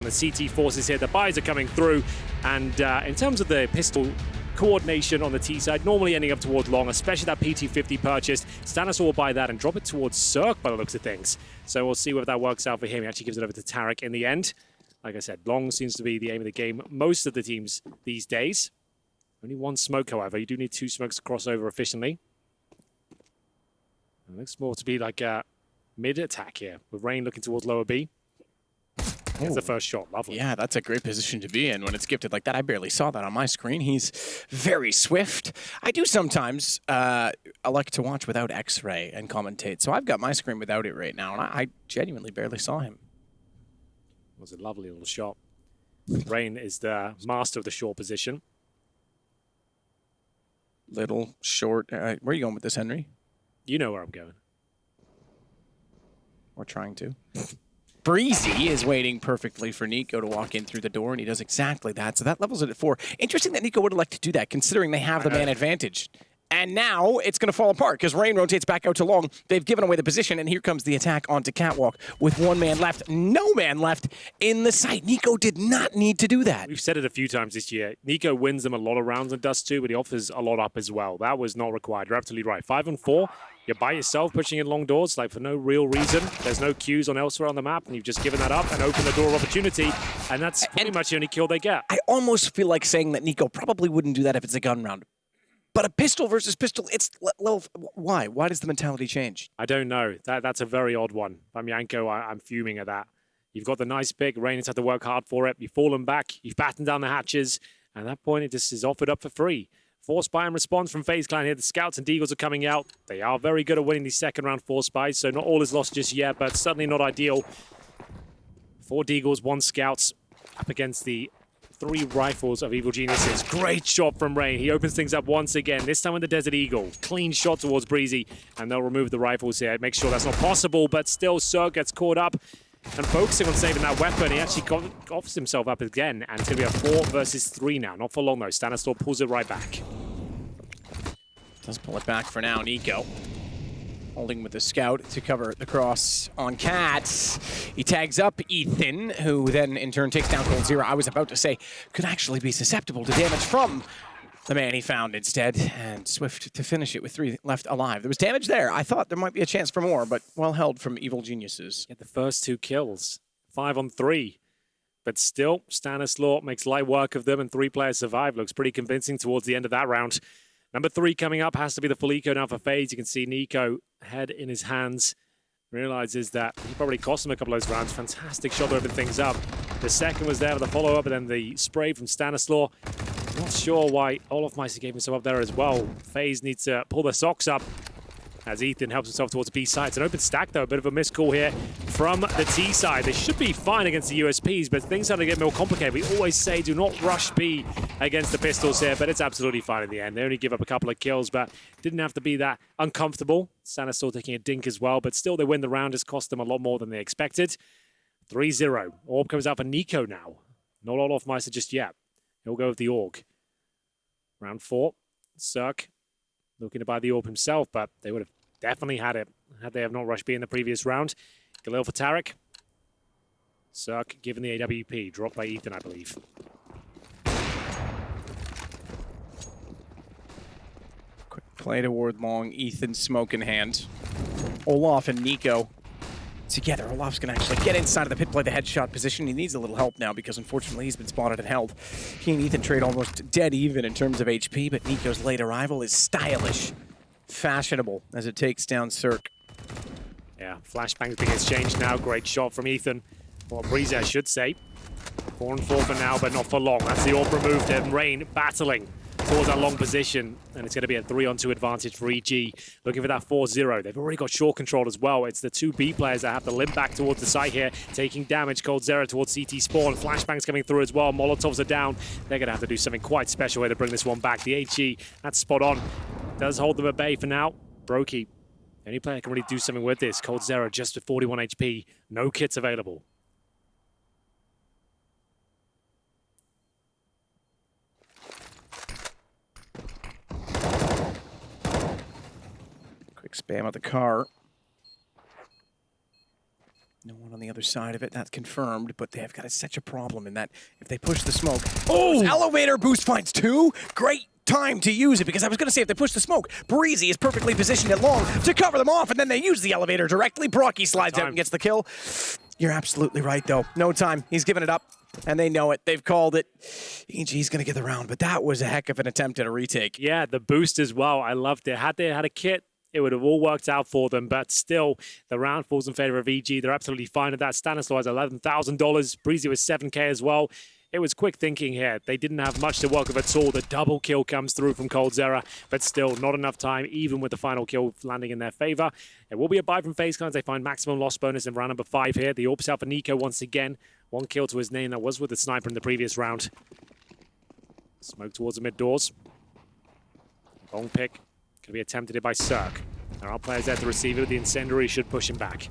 The CT forces here, the buys are coming through, and in terms of the pistol coordination on the T side, normally ending up towards long, especially that PT50 purchase. Stanislaw will buy that and drop it towards Circ by the looks of things. So we'll see whether that works out for him. He actually gives it over to Tarek in the end. Like I said, long seems to be the aim of the game most of the teams these days. Only one smoke, however. You do need 2 smokes to cross over efficiently. It looks more to be like a mid-attack here, with Rain looking towards lower B. That's the first shot. Lovely. Yeah, that's a great position to be in when it's gifted like that. I barely saw that on my screen. He's very swift. I do sometimes I like to watch without X-ray and commentate, so I've got my screen without it right now, and I genuinely barely saw him. It was a lovely little shot. Rain is the master of the short position. Little, short. Where are you going with this, Henry? You know where I'm going. We're trying to. Breezy is waiting perfectly for Nico to walk in through the door, and he does exactly that. So that levels it at 4. Interesting that Nico would elect to do that, considering they have the man advantage. And now it's going to fall apart because Rain rotates back out to long. They've given away the position, and here comes the attack onto Catwalk with 1 man left. No man left in the site. Nico did not need to do that. We've said it a few times this year. Nico wins them a lot of rounds in Dust2, but he offers a lot up as well. That was not required. You're absolutely right. 5 on 4. You're by yourself pushing in long doors, like for no real reason. There's no cues on elsewhere on the map, and you've just given that up and opened the door of opportunity, and that's pretty much the only kill they get. I almost feel like saying that Nico probably wouldn't do that if it's a gun round. But a pistol versus pistol, it's little. Why? Why does the mentality change? I don't know. That's a very odd one. From Yanko, I'm fuming at that. You've got the nice pick. Rain has had to work hard for it. You've fallen back. You've battened down the hatches. And at that point, it just is offered up for free. Force buy and response from FaZe Clan here. The Scouts and Deagles are coming out. They are very good at winning these second round force buys, so not all is lost just yet, but certainly not ideal. 4 Deagles, 1 Scouts up against the 3 rifles of Evil Geniuses. Great shot from Rain. He opens things up once again, this time with the Desert Eagle. Clean shot towards Breezy, and they'll remove the rifles here. Make sure that's not possible, but still Circ gets caught up and focusing on saving that weapon. He actually offers himself up again, and it's going to be a 4 versus 3 now. Not for long, though. Stanislaw pulls it right back. Does pull it back for now, Nico. Holding with the scout to cover the cross on Cats. He tags up Ethan, who then in turn takes down Cold Zero. I was about to say, could actually be susceptible to damage from the man he found instead. And Swift to finish it with 3 left alive. There was damage there. I thought there might be a chance for more, but well held from Evil Geniuses. Get the first 2 kills. 5 on 3. But still, Stanislaw makes light work of them, and 3 players survive. Looks pretty convincing towards the end of that round. Number 3 coming up has to be the full eco now for FaZe. You can see Nico, head in his hands, realizes that he probably cost him a couple of those rounds. Fantastic shot to open things up. The second was there with the follow-up, and then the spray from Stanislaw. Not sure why Olaf Meister gave himself up there as well. FaZe needs to pull their socks up as Ethan helps himself towards B side. It's an open stack, though. A bit of a missed call here from the T side. They should be fine against the USPs, but things start to get more complicated. We always say do not rush B against the pistols here, but it's absolutely fine in the end. They only give up a couple of kills, but didn't have to be that uncomfortable. Stanislaw taking a dink as well, but still they win the round. It's cost them a lot more than they expected. 3-0. Orb comes out for Nico now. Not Olaf Meister just yet. He'll go with the Org. Round 4. Circ looking to buy the Orb himself, but they would have definitely had it had they have not rushed B in the previous round. Galil for Tarek. Circ given the AWP. Dropped by Ethan, I believe. Quick play toward long. Ethan smoke in hand. Olaf and Nico together. Olaf's going to actually get inside of the pit, play the headshot position. He needs a little help now because unfortunately he's been spotted and held. He and Ethan trade almost dead even in terms of HP, but Nico's late arrival is stylish. Fashionable as it takes down Circ. Yeah, flashbangs being exchanged now. Great shot from Ethan. Or Breezy, I should say. 4 on 4 for now, but not for long. That's the Orb removed, and Rain battling towards that long position. And it's going to be a 3-on-2 advantage for EG. Looking for that 4-0. They've already got short control as well. It's the 2 B players that have to limp back towards the site here, taking damage. Cold Zero towards CT spawn. Flashbangs coming through as well. Molotovs are down. They're going to have to do something quite special here to bring this one back. The HE, that's spot on. Does hold them at bay for now. Brokey, any player can really do something with this. Cold Zero just with 41 HP. No kits available. Quick spam of the car. No one on the other side of it, that's confirmed, but they've got such a problem in that if they push the smoke... Oh! Elevator boost finds 2! Great time to use it, because I was going to say if they push the smoke, Breezy is perfectly positioned at long to cover them off, and then they use the elevator directly. Brocky slides out and gets the kill. You're absolutely right, though. No time. He's given it up, and they know it. They've called it. EG's going to get the round, but that was a heck of an attempt at a retake. Yeah, the boost as well. I loved it. Had they had a kit, it would have all worked out for them, but still, the round falls in favor of EG. They're absolutely fine at that. Stanislaw has $11,000. Breezy was 7K as well. It was quick thinking here. They didn't have much to work with at all. The double kill comes through from coldzera, but still not enough time, even with the final kill landing in their favor. It will be a buy from FaZe Clan. They find maximum loss bonus in round number 5 here. The Orbs out for Nico once again. 1 kill to his name. That was with the sniper in the previous round. Smoke towards the mid doors. Long pick. Could be attempted here by Circ. There are players there to receive it. The incendiary should push him back.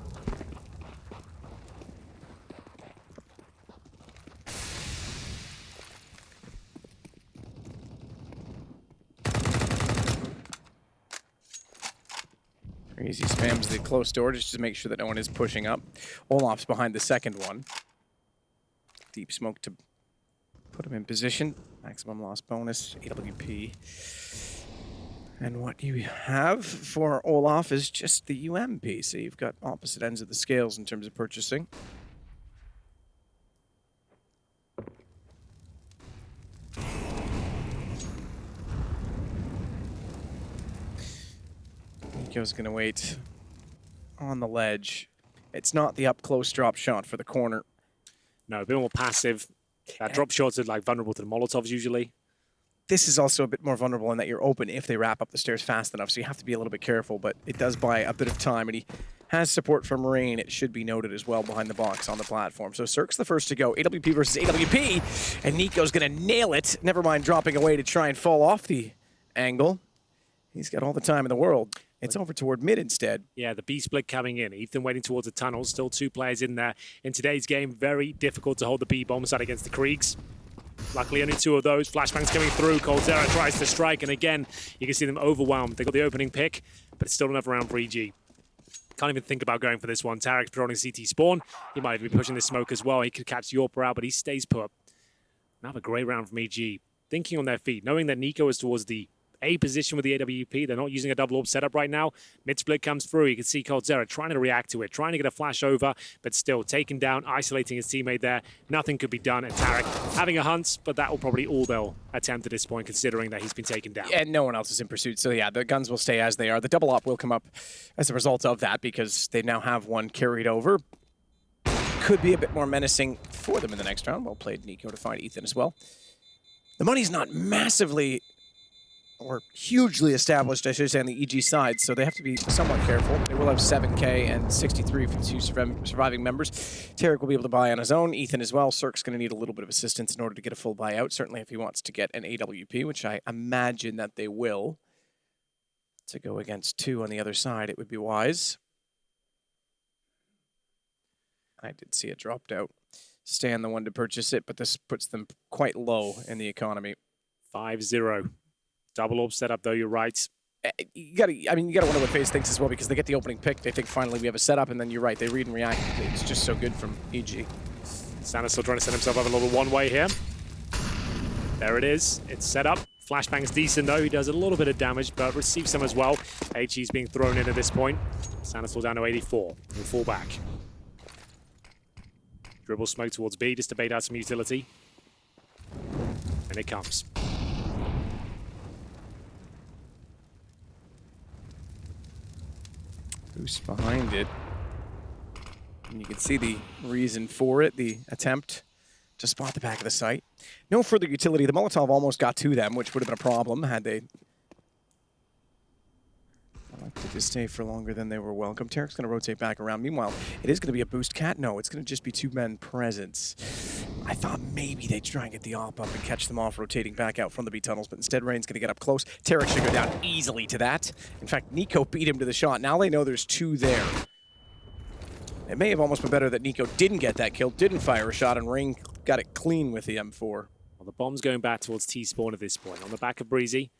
Crazy spams the close door just to make sure that no one is pushing up. Olaf's behind the second one. Deep smoke to put him in position. Maximum loss bonus, AWP. And what you have for Olaf is just the UMP. So you've got opposite ends of the scales in terms of purchasing. Nico's going to wait on the ledge. It's not the up-close drop shot for the corner. No, a bit more passive. Drop shots are like vulnerable to the Molotovs usually. This is also a bit more vulnerable in that you're open if they wrap up the stairs fast enough, so you have to be a little bit careful, but it does buy a bit of time, and he has support from Rain, it should be noted as well, behind the box on the platform. So Circ's the first to go, AWP versus AWP, and Nico's gonna nail it, never mind dropping away to try and fall off the angle. He's got all the time in the world. It's over toward mid instead. Yeah, the B split coming in. Ethan waiting towards the tunnel. Still 2 players in there. In today's game, very difficult to hold the B bomb side against the Kriegs. Luckily, only 2 of those. Flashbangs coming through. coldzera tries to strike, and again, you can see them overwhelmed. They got the opening pick, but it's still another round for EG. Can't even think about going for this one. Tarek's patrolling CT spawn. He might even be pushing the smoke as well. He could catch Yorper out, but he stays put. Another great round from EG. Thinking on their feet, knowing that Nico is towards the A position with the AWP. They're not using a double orb setup right now. Mid-split comes through. You can see coldzera trying to react to it, trying to get a flash over, but still taken down, isolating his teammate there. Nothing could be done. And Tarek having a hunt, but that will probably all they'll attempt at this point, considering that he's been taken down. And no one else is in pursuit. So yeah, the guns will stay as they are. The double op will come up as a result of that because they now have one carried over. Could be a bit more menacing for them in the next round. Well played, Nico, to find Ethan as well. The money's not massively or hugely established, I should say, on the EG side, so they have to be somewhat careful. They will have 7K and 63 for the 2 surviving members. Tarek will be able to buy on his own. Ethan as well. Circ's going to need a little bit of assistance in order to get a full buyout, certainly if he wants to get an AWP, which I imagine that they will. To go against 2 on the other side, it would be wise. I did see it dropped out. Stan the one to purchase it, but this puts them quite low in the economy. 5-0. Double orb setup, though, you're right. You gotta wonder what FaZe thinks as well, because they get the opening pick, they think finally we have a setup, and then you're right, they read and react. It's just so good from EG. Santa's still trying to set himself up a little one-way here. There it is. It's set up. Flashbang's decent, though. He does a little bit of damage, but receives some as well. HE's being thrown in at this point. Santa's still down to 84. He'll fall back. Dribble smoke towards B, just to bait out some utility. And it comes. Boost behind it. And you can see the reason for it, the attempt to spot the back of the site. No further utility. The Molotov almost got to them, which would have been a problem had they elected to stay for longer than they were welcome. Tarek's going to rotate back around. Meanwhile, it is going to be a boost cat. No, it's going to just be 2 men presence. I thought maybe they'd try and get the op up and catch them off rotating back out from the B tunnels, but instead Rain's going to get up close. Tarek should go down easily to that. In fact, Nico beat him to the shot. Now they know there's 2 there. It may have almost been better that Nico didn't get that kill, didn't fire a shot, and Rain got it clean with the M4. Well, the bomb's going back towards T-spawn at this point. On the back of Breezy,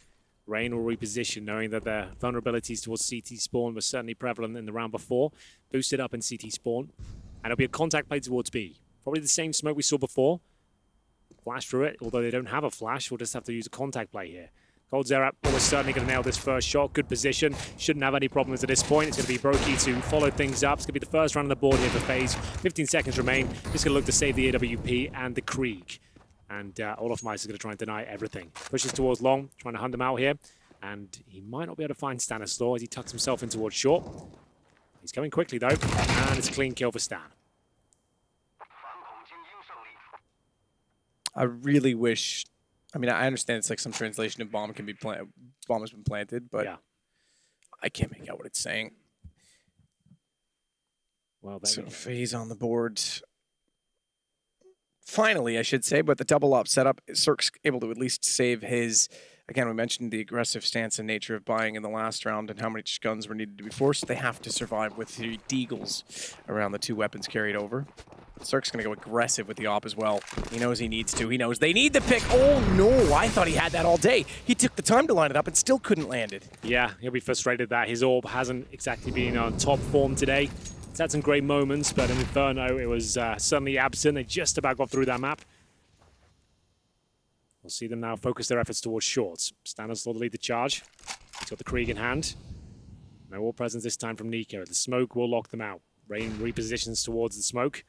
Rain will reposition, knowing that their vulnerabilities towards CT spawn were certainly prevalent in the round before. Boosted up in CT spawn. And it'll be a contact play towards B. Probably the same smoke we saw before. Flash through it, although they don't have a flash. We'll just have to use a contact play here. Coldzera almost certainly going to nail this first shot. Good position. Shouldn't have any problems at this point. It's going to be Brokey to follow things up. It's going to be the first round on the board here for FaZe. 15 seconds remain. Just going to look to save the AWP and the Krieg. And Olaf Meister is going to try and deny everything. Pushes towards long, trying to hunt him out here. And he might not be able to find Stanislaw as he tucks himself in towards short. He's coming quickly though. And it's a clean kill for Stan. I really wish... I mean, I understand it's like some translation of bomb can be bomb has been planted, but yeah. I can't make out what it's saying. Well, so FaZe on the board. Finally, I should say, but the double up setup, Circ's able to at least save his. Again, we mentioned the aggressive stance and nature of buying in the last round and how much guns were needed to be forced. They have to survive with the deagles around the 2 weapons carried over. Circ's going to go aggressive with the op as well. He knows he needs to. He knows they need the pick. Oh, no. I thought he had that all day. He took the time to line it up and still couldn't land it. Yeah, he'll be frustrated that his Orb hasn't exactly been on top form today. It's had some great moments, but in Inferno, it was suddenly absent. They just about got through that map. We'll see them now focus their efforts towards shorts. Stanislaw to lead the charge. He's got the Krieg in hand. No Orb presence this time from Nico. The smoke will lock them out. Rain repositions towards the smoke.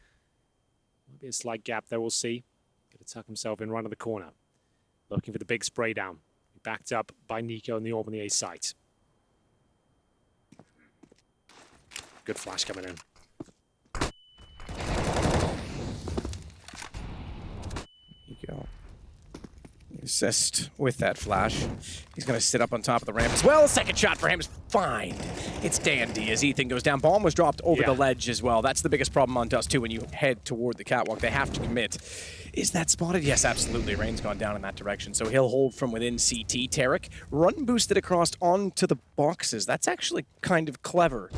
Might be a slight gap there, we'll see. Going to tuck himself in right on the corner. Looking for the big spray down. Backed up by Nico and the Orb on the A site. Good flash coming in. Nico. Assist with that flash. He's going to sit up on top of the ramp as well. Second shot for him is fine. It's dandy as Ethan goes down. Bomb was dropped over the ledge as well. That's the biggest problem on Dust2 when you head toward the catwalk. They have to commit. Is that spotted? Yes, absolutely. Rain's gone down in that direction. So he'll hold from within CT. Tarek run boosted across onto the boxes. That's actually kind of clever.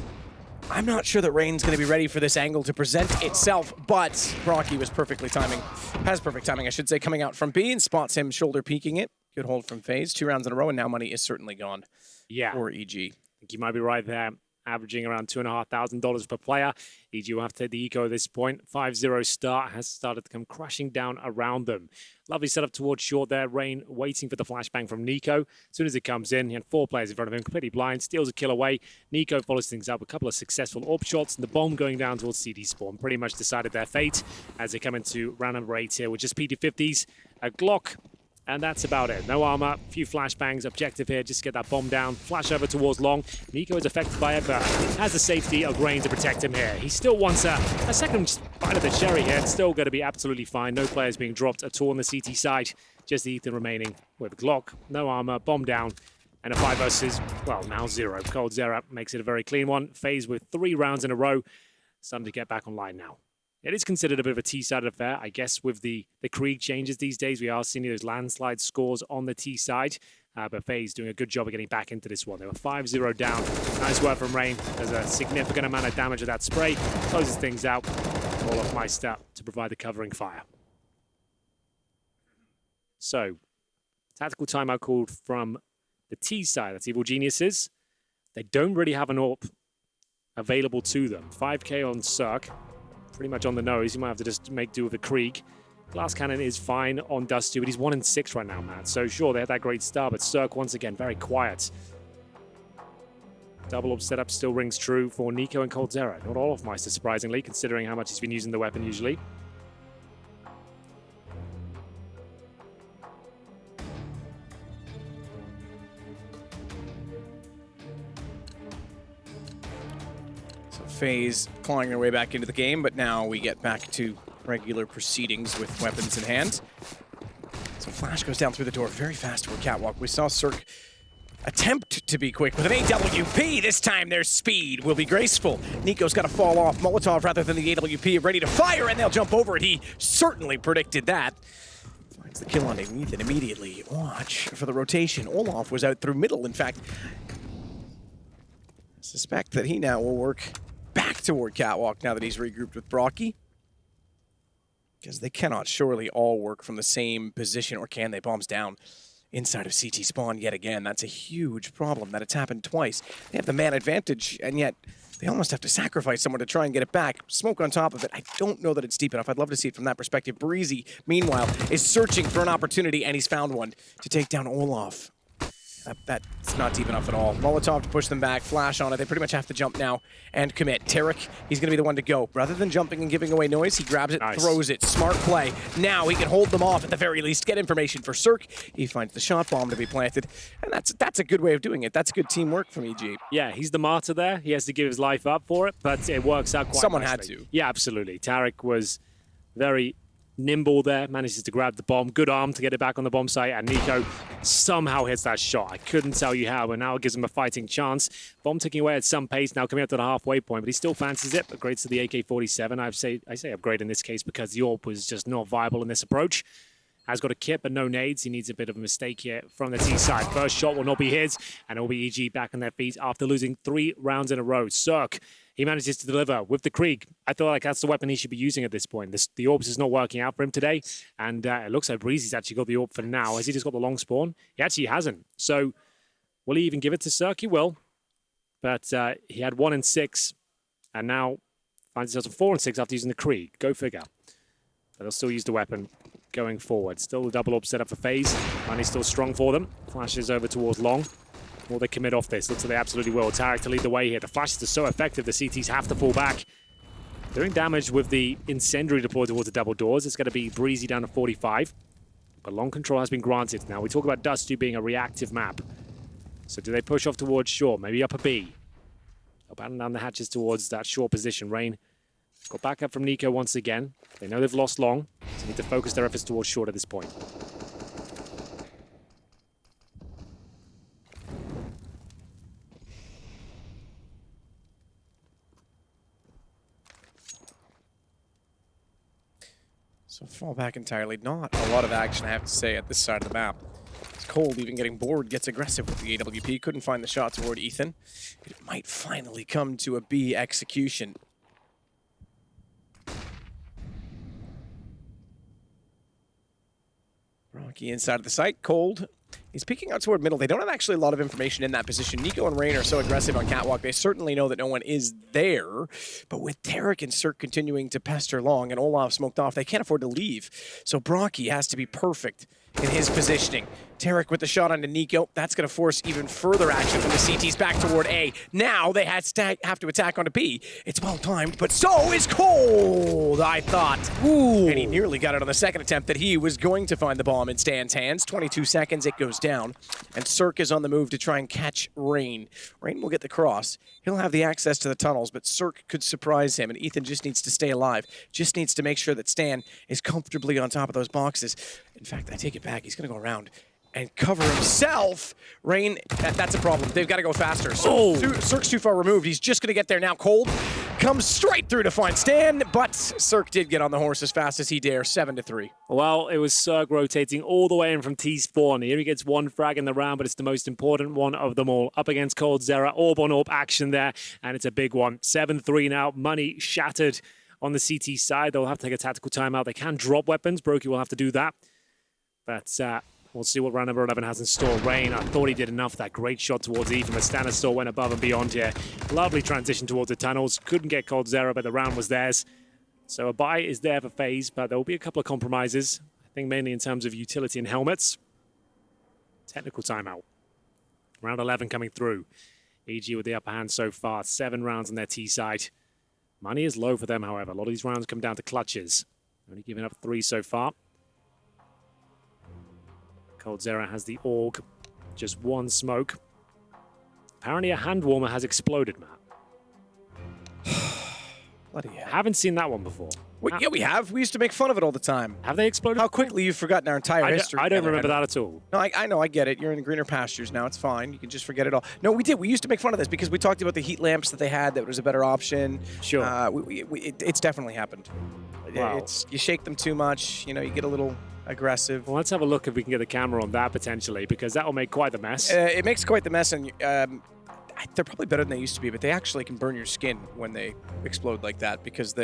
I'm not sure that Rain's going to be ready for this angle to present itself, but Brocky was perfect timing, I should say, coming out from B and spots him shoulder peeking it. Good hold from FaZe. 2 rounds in a row, and now money is certainly gone for EG. I think you might be right there. Averaging around $2,500 per player. EG will have to take the eco at this point. 5-0 start has started to come crashing down around them. Lovely setup towards short there. Rain waiting for the flashbang from Nico. As soon as it comes in, he had 4 players in front of him, completely blind, steals a kill away. Nico follows things up, a couple of successful Orb shots, and the bomb going down towards CD Spawn. Pretty much decided their fate as they come into round number 8 here with just PT50s, a Glock, and that's about it. No armor, a few flashbangs. Objective here, just get that bomb down. Flash over towards long. Nico is affected by it, but has the safety of Rain to protect him here. He still wants a second bite of the cherry here. It's still going to be absolutely fine. No players being dropped at all on the CT side. Just Ethan remaining with Glock. No armor, bomb down. And a 5 versus, well, now 0. Coldzera makes it a very clean one. FaZe with 3 rounds in a row. Starting to get back online now. It is considered a bit of a T-side affair. I guess with the Krieg changes these days, we are seeing those landslide scores on the T side. But FaZe doing a good job of getting back into this one. They were 5-0 down. Nice work from Rain. There's a significant amount of damage with that spray. Closes things out. Olaf Meister to provide the covering fire. So, tactical timeout called from the T side. That's Evil Geniuses. They don't really have an AWP available to them. 5K on Circ. Pretty much on the nose. You might have to just make do with the Krieg. Glass Cannon is fine on Dust2, but he's 1-6 right now, Matt. So sure, they had that great start, but Circ once again very quiet. Double up setup still rings true for Nico and Coldzera. Not Olaf Meister, surprisingly, considering how much he's been using the weapon usually. FaZe clawing their way back into the game, but now we get back to regular proceedings with weapons in hand. So Flash goes down through the door very fast toward catwalk. We saw Circ attempt to be quick with an AWP. This time their speed will be graceful. Nico's got to fall off. Molotov rather than the AWP ready to fire, and they'll jump over it. He certainly predicted that. Finds the kill on Ethan immediately. Watch for the rotation. Olaf was out through middle. In fact, I suspect that he now will work back toward catwalk now that he's regrouped with Brocky. Because they cannot surely all work from the same position, or can they? Bombs down inside of CT spawn yet again. That's a huge problem that it's happened twice. They have the man advantage, and yet they almost have to sacrifice someone to try and get it back. Smoke on top of it. I don't know that it's deep enough. I'd love to see it from that perspective. Breezy, meanwhile, is searching for an opportunity, and he's found one to take down Olaf. That's not deep enough at all. Molotov to push them back, flash on it. They pretty much have to jump now and commit. Tarek, he's going to be the one to go. Rather than jumping and giving away noise, he grabs it, nice. Throws it. Smart play. Now he can hold them off at the very least, get information for Circ. He finds the shot bomb to be planted, and that's a good way of doing it. That's good teamwork from EG. Yeah, he's the martyr there. He has to give his life up for it, but it works out quite Someone nicely. had to. Yeah, absolutely. Tarek was very nimble there, manages to grab the bomb. Good arm to get it back on the bomb site, and Nico somehow hits that shot. I couldn't tell you how, but now it gives him a fighting chance. Bomb ticking away at some pace, now coming up to the halfway point, but he still fancies it. Upgrades to the AK-47. I say upgrade in this case because the Orb was just not viable in this approach. Has got a kit, but no nades. He needs a bit of a mistake here from the T side. First shot will not be his, and it will be EG back on their feet after losing 3 rounds in a row. Circ, he manages to deliver with the Krieg. I feel like that's the weapon he should be using at this point. The Orbs is not working out for him today, and it looks like Breezy's actually got the Orb for now. Has he just got the long spawn? He actually hasn't. So will he even give it to Circ? He will. But he had 1 and 6, and now finds himself 4 and 6 after using the Krieg. Go figure. But they'll still use the weapon going forward. Still the double Orb set up for FaZe. Money's still strong for them. Flashes over towards long. Will they commit off this? Looks like they absolutely will. Tarek to lead the way here. The flashes are so effective, the CTs have to fall back. Doing damage with the incendiary deployed towards the double doors. It's going to be Breezy down to 45. But long control has been granted. Now we talk about Dust2 being a reactive map. So do they push off towards short? Maybe up a B. They'll batten down the hatches towards that short position. Rain got back up from Nico once again. They know they've lost long, so need to focus their efforts towards short at this point. So fall back entirely. Not a lot of action, I have to say, at this side of the map. It's cold, even getting bored, gets aggressive with the AWP. Couldn't find the shot toward Ethan. It might finally come to a B execution. Rocky inside of the site, cold. He's peeking out toward middle. They don't have actually a lot of information in that position. Nico and Rain are so aggressive on Catwalk, they certainly know that no one is there. But with Tarek and Circ continuing to pester long and Olaf smoked off, they can't afford to leave. So Brocky has to be perfect in his positioning. Tarek with the shot onto Nico. That's going to force even further action from the CTs back toward A. Now they have to attack onto B. It's well timed, but so is Cold, I thought. Ooh. And he nearly got it on the second attempt that he was going to find the bomb in Stan's hands. 22 seconds, it goes down. And Circ is on the move to try and catch Rain. Rain will get the cross. He'll have the access to the tunnels, but Circ could surprise him, and Ethan just needs to stay alive. Just needs to make sure that Stan is comfortably on top of those boxes. In fact, I take it back. He's going to go around and cover himself. Rain, that's a problem. They've got to go faster. So Circ's too far removed. He's just going to get there now. Cold comes straight through to find Stan, but Circ did get on the horse as fast as he dare. 7-3. Well, it was Circ rotating all the way in from T-spawn. Here he gets 1 frag in the round, but it's the most important one of them all. Up against Cold Zera, Orb on Orb action there, and it's a big one. 7-3 now. Money shattered on the CT side. They'll have to take a tactical timeout. They can drop weapons. Brokey will have to do that. But we'll see what round number 11 has in store. Rain, I thought he did enough. That great shot towards Ethan, but Stannis still went above and beyond here. Lovely transition towards the tunnels. Couldn't get Cold Zera, but the round was theirs. So a buy is there for FaZe, but there will be a couple of compromises. I think mainly in terms of utility and helmets. Technical timeout. Round 11 coming through. EG with the upper hand so far. 7 rounds on their T side. Money is low for them, however. A lot of these rounds come down to clutches. Only giving up 3 so far. Cold Zera has the AUG. Just 1 smoke. Apparently a hand warmer has exploded, Matt. Bloody hell. Haven't seen that one before. Yeah, we have. We used to make fun of it all the time. Have they exploded? How quickly you've forgotten our entire history. I don't remember that at all. No, I know, I get it. You're in greener pastures now. It's fine. You can just forget it all. No, we did. We used to make fun of this because we talked about the heat lamps that they had that was a better option. Sure. It's definitely happened. Wow. You shake them too much, you know, you get a little aggressive. Well, let's have a look if we can get the camera on that potentially, because that will make quite the mess. It makes quite the mess, and they're probably better than they used to be, but they actually can burn your skin when they explode like that, because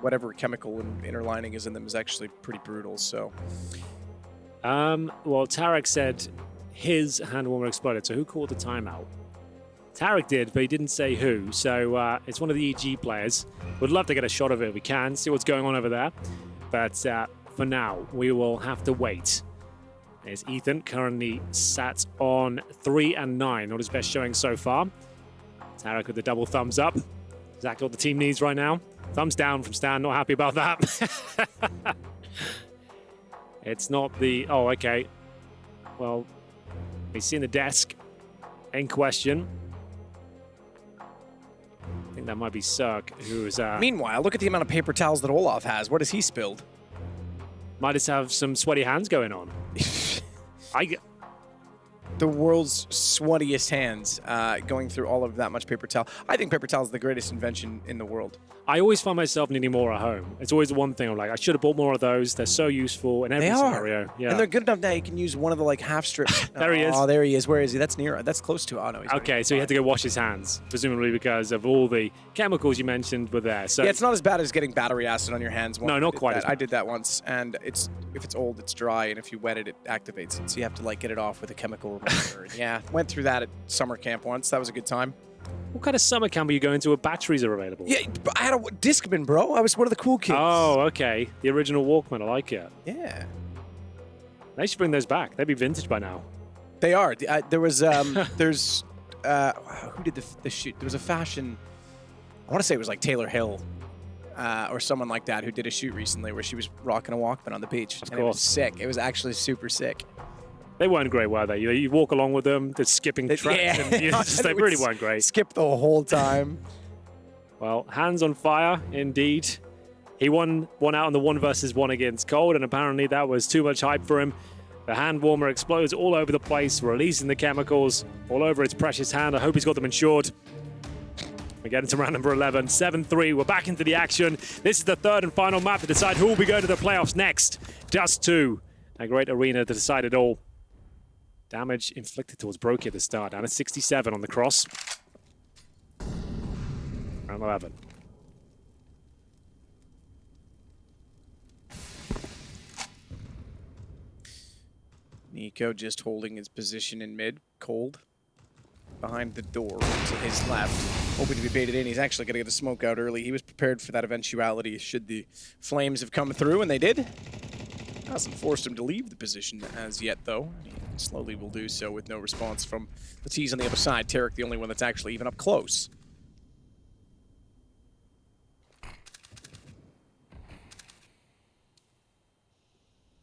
whatever chemical and inner lining is in them is actually pretty brutal. So, well, Tarek said his hand warmer exploded. So who called the timeout? Tarek did, but he didn't say who. So it's one of the EG players. Would love to get a shot of it if we can, see what's going on over there. But for now, we will have to wait. There's Ethan, currently sat on 3 and 9. Not his best showing so far. Tarek with the double thumbs up. Exactly what the team needs right now. Thumbs down from Stan, not happy about that. It's not the... Oh, okay. Well, he's seen the desk in question. I think that might be Circ, who's... Meanwhile, look at the amount of paper towels that Olaf has. What has he spilled? Might just have some sweaty hands going on. The world's sweatiest hands going through all of that much paper towel. I think paper towel is the greatest invention in the world. I always find myself needing more at home. It's always the one thing I'm like, I should have bought more of those. They're so useful in every scenario. Yeah. And they're good enough that you can use one of the like half strips. There he is. Oh, there he is. Where is he? That's near. That's close to. Oh no. He's okay, so he had to go wash his hands, presumably because of all the chemicals you mentioned were there. So yeah, it's not as bad as getting battery acid on your hands. No, not quite as bad. I did that once, and if it's old, it's dry, and if you wet it, it activates it. So you have to like get it off with a chemical remover. Yeah, went through that at summer camp once. That was a good time. What kind of summer camp are you going to where batteries are available? Yeah, I had a Discman, bro. I was one of the cool kids. Oh, okay. The original Walkman. I like it. Yeah. They should bring those back. They'd be vintage by now. They are. There was, there's, who did the shoot? There was a fashion, I want to say it was like Taylor Hill or someone like that who did a shoot recently where she was rocking a Walkman on the beach. Of course. course. It was sick. It was actually super sick. They weren't great, were they? You walk along with them, they're skipping tracks, Yeah. and they really weren't great. Skip the whole time. Well, hands on fire, indeed. He won one out on the 1 versus 1 against Cold, and apparently that was too much hype for him. The hand warmer explodes all over the place, releasing the chemicals all over his precious hand. I hope he's got them insured. We get into round number 11, 7-3. We're back into the action. This is the third and final map to decide who will be going to the playoffs next. Dust2, a great arena to decide it all. Damage inflicted towards Brokey at the start, down at 67 on the cross. Round 11. Nico just holding his position in mid, cold. Behind the door to his left, hoping to be baited in. He's actually going to get the smoke out early. He was prepared for that eventuality should the flames have come through, and they did. Hasn't forced him to leave the position as yet, though. He slowly will do so with no response from the T's on the other side. Tarek, the only one that's actually even up close.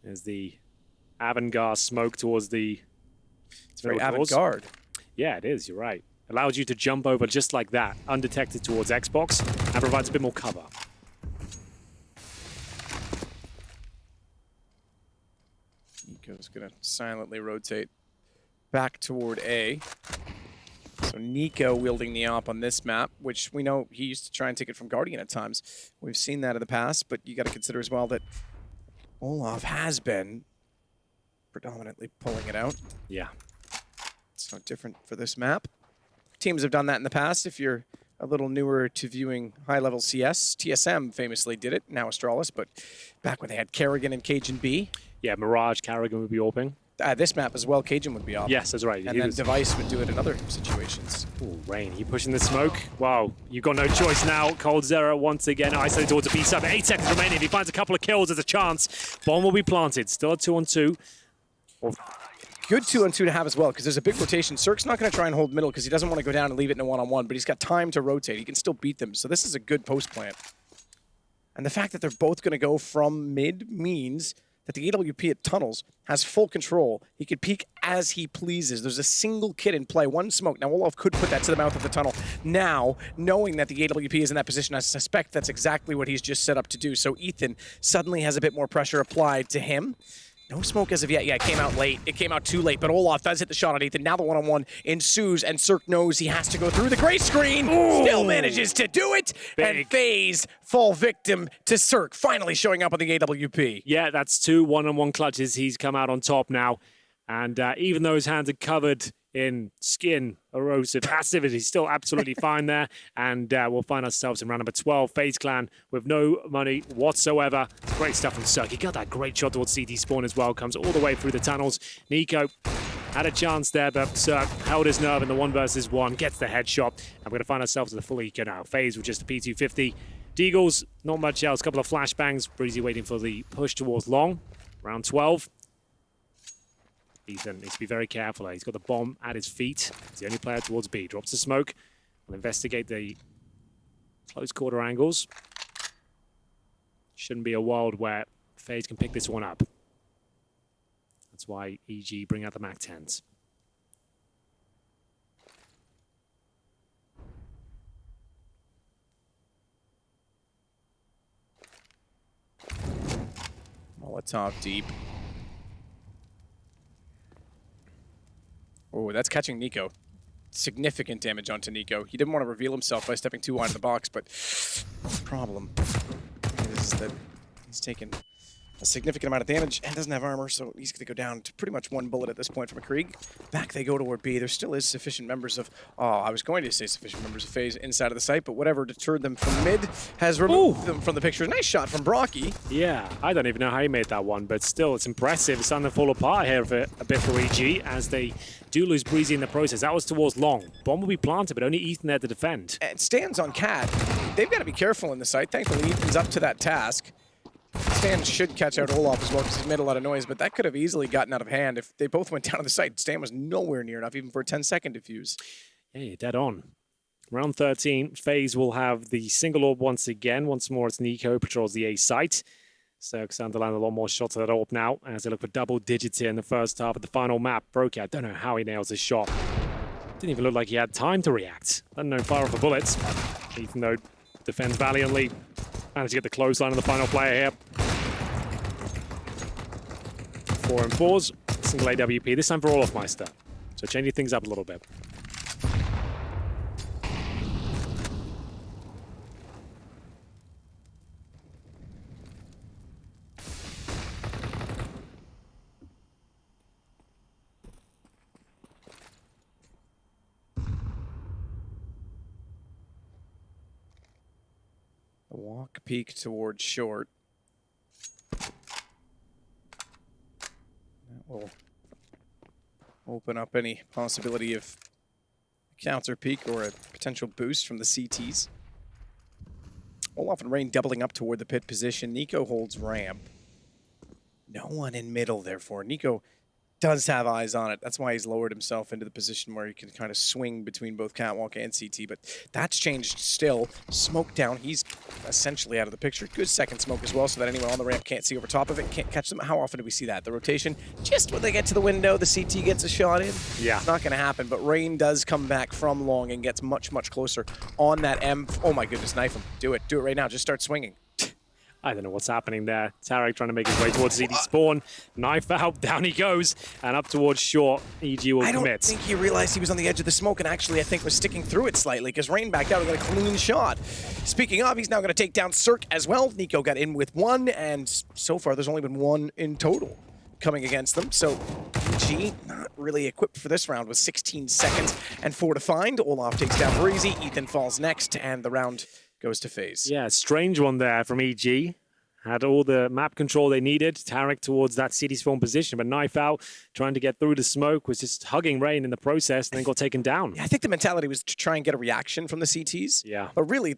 There's the avant-garde smoke towards the... It's very avant-garde. Yeah, it is. You're right. Allows you to jump over just like that, undetected towards Xbox, and provides a bit more cover. Nico's going to silently rotate back toward A. So Nico wielding the op on this map, which we know he used to try and take it from Guardian at times. We've seen that in the past, but you got to consider as well that Olaf has been predominantly pulling it out. Yeah. It's no different for this map. Teams have done that in the past. If you're a little newer to viewing high-level CS, TSM famously did it, now Astralis, but back when they had Kerrigan and Cajun B. Yeah, Mirage, Kerrigan would be opening. This map as well, Cajun would be off. Yes, that's right. And then Device would do it in other situations. Ooh, Rain, he pushing the smoke. Wow, you've got no choice now. Cold Zero once again isolated towards a B side. 8 seconds remaining. If he finds a couple of kills, there's a chance. Bomb will be planted. Still a 2-on-2. Good 2-on-2 to have as well, because there's a big rotation. Circ's not going to try and hold middle because he doesn't want to go down and leave it in a one-on-one, but he's got time to rotate. He can still beat them, so this is a good post plant. And the fact that they're both going to go from mid means that the AWP at Tunnels has full control. He could peek as he pleases. There's a single kid in play, one smoke. Now, Olaf could put that to the mouth of the tunnel. Now, knowing that the AWP is in that position, I suspect that's exactly what he's just set up to do. So Ethan suddenly has a bit more pressure applied to him. No smoke as of yet. Yeah, it came out late. It came out too late, but Olaf does hit the shot on Ethan. Now the one-on-one ensues, and Circ knows he has to go through the gray screen. Ooh. Still manages to do it, Big. And FaZe fall victim to Circ, finally showing up on the AWP. Yeah, that's 2 one-on-one clutches. He's come out on top now. And even though his hands are covered in skin, erosive passivity, he's still absolutely fine there. And we'll find ourselves in round number 12. FaZe Clan with no money whatsoever. Great stuff from Circ. He got that great shot towards CD spawn as well. Comes all the way through the tunnels. Nico Had a chance there, but Circ held his nerve in the 1 versus 1, gets the headshot, and we're going to find ourselves in the full eco now. FaZe with just a P250. Deagles, not much else, a couple of flashbangs. Breezy waiting for the push towards long. Round 12. Ethan needs to be very careful. He's got the bomb at his feet. He's the only player towards B. Drops the smoke. We'll investigate the close quarter angles. Shouldn't be a world where FaZe can pick this one up. That's why EG bring out the MAC-10s. Molotov deep. Oh, that's catching Nico. Significant damage onto Nico. He didn't want to reveal himself by stepping too wide of the box, but the problem is that he's taken a significant amount of damage and doesn't have armor, so he's going to go down to pretty much 1 bullet at this point from a Krieg. Back they go toward B. There still is sufficient members of, I was going to say sufficient members of FaZe inside of the site, but whatever deterred them from mid has removed them from the picture. Nice shot from Brocky. Yeah, I don't even know how he made that one, but still, it's impressive. It's starting to fall apart here for a bit for EG as they do lose Breezy in the process. That was towards long. Bomb will be planted, but only Ethan there to defend. And stands on Cat. They've got to be careful in the site. Thankfully, Ethan's up to that task. Stan should catch out Olaf as well because he's made a lot of noise, but that could have easily gotten out of hand if they both went down to the site. Stan was nowhere near enough, even for a 10-second defuse. Yeah, you're dead on. Round 13, FaZe will have the single orb once again. Once more, it's Nico patrols the A site. Circ's starting to land a lot more shots at that orb now as they look for double digits here in the first half of the final map. Broke out. Don't know how he nails his shot. Didn't even look like he had time to react. Doesn't know fire off the bullets. Ethan, though, defends valiantly. Managed to get the clothesline on the final player here. 4 and 4s. Single AWP, this time for Olafmeister. So changing things up a little bit. The walk peak towards short. That will open up any possibility of a counter peak or a potential boost from the CTs. Olaf and Rain doubling up toward the pit position. Nico holds ramp. No one in middle, therefore. Nico does have eyes on it. That's why he's lowered himself into the position where he can kind of swing between both Catwalk and CT, but that's changed still. Smoke down. He's essentially out of the picture. Good second smoke as well, so that anyone on the ramp can't see over top of it, can't catch them. How often do we see that? The rotation, just when they get to the window, the CT gets a shot in. Yeah. It's not going to happen, but Rain does come back from long and gets much, much closer on that M. Oh my goodness, knife him. Do it. Do it right now. Just start swinging. I don't know what's happening there. Tarek trying to make his way towards CD spawn. Knife out, down he goes, and up towards short. EG will commit. I don't think he realized he was on the edge of the smoke, and actually I think was sticking through it slightly, because Rain backed out and got a clean shot. Speaking of, he's now going to take down Circ as well. Nico got in with 1, and so far there's only been 1 in total coming against them. So EG not really equipped for this round with 16 seconds and 4 to find. Olaf takes down Breezy. Ethan falls next, and the round goes to FaZe. Yeah, strange one there from EG. Had all the map control they needed. Tarek towards that city spawn position, but knife out, trying to get through the smoke, was just hugging Rain in the process and then got taken down. Yeah, I think the mentality was to try and get a reaction from the CTs. Yeah. But really,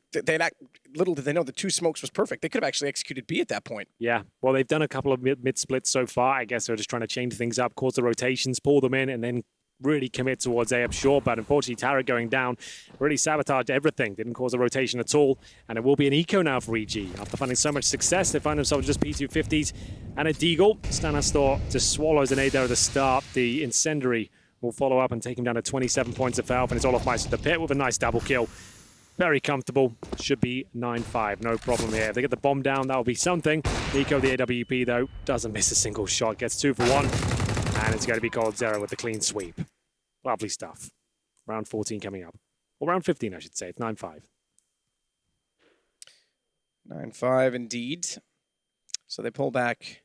little did they know the 2 smokes was perfect. They could have actually executed B at that point. Yeah, well, they've done a couple of mid-splits so far. I guess they're just trying to change things up, cause the rotations, pull them in, and then really commit towards A up short, but unfortunately Tarek going down really sabotaged everything, didn't cause a rotation at all, and it will be an eco now for EG. After finding so much success, they find themselves just P250s and a Deagle. Stanastor just swallows an A there at the start. The Incendiary will follow up and take him down to 27 points of health, and it's Olafmeister at the pit with a nice double kill. Very comfortable. Should be 9-5. No problem here. If they get the bomb down, that'll be something. Nico, the AWP, though, doesn't miss a single shot. Gets 2 for 1. And it's going to be Cold Zero with the clean sweep. Lovely stuff. Round 14 coming up. Or round 15, I should say. It's 9-5. 9-5 indeed. So they pull back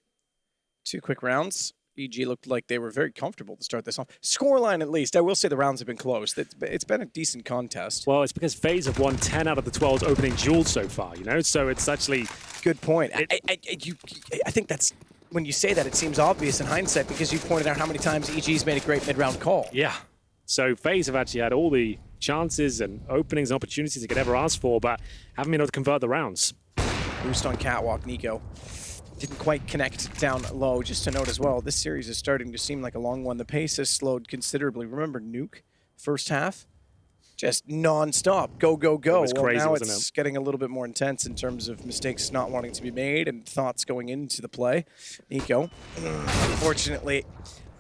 2 quick rounds. EG looked like they were very comfortable to start this off. Scoreline, at least. I will say the rounds have been close. It's been a decent contest. Well, it's because FaZe have won 10 out of the 12 opening duels so far, you know? So it's actually... Good point. I think that's when you say that, it seems obvious in hindsight because you pointed out how many times EG's made a great mid-round call. Yeah. So FaZe have actually had all the chances and openings and opportunities they could ever ask for, but haven't been able to convert the rounds. Boost on Catwalk, Nico. Didn't quite connect down low. Just to note as well, this series is starting to seem like a long one. The pace has slowed considerably. Remember Nuke, first half? Just non-stop, go, go, go. It was crazy, now wasn't it's getting a little bit more intense in terms of mistakes not wanting to be made and thoughts going into the play. Nico, unfortunately,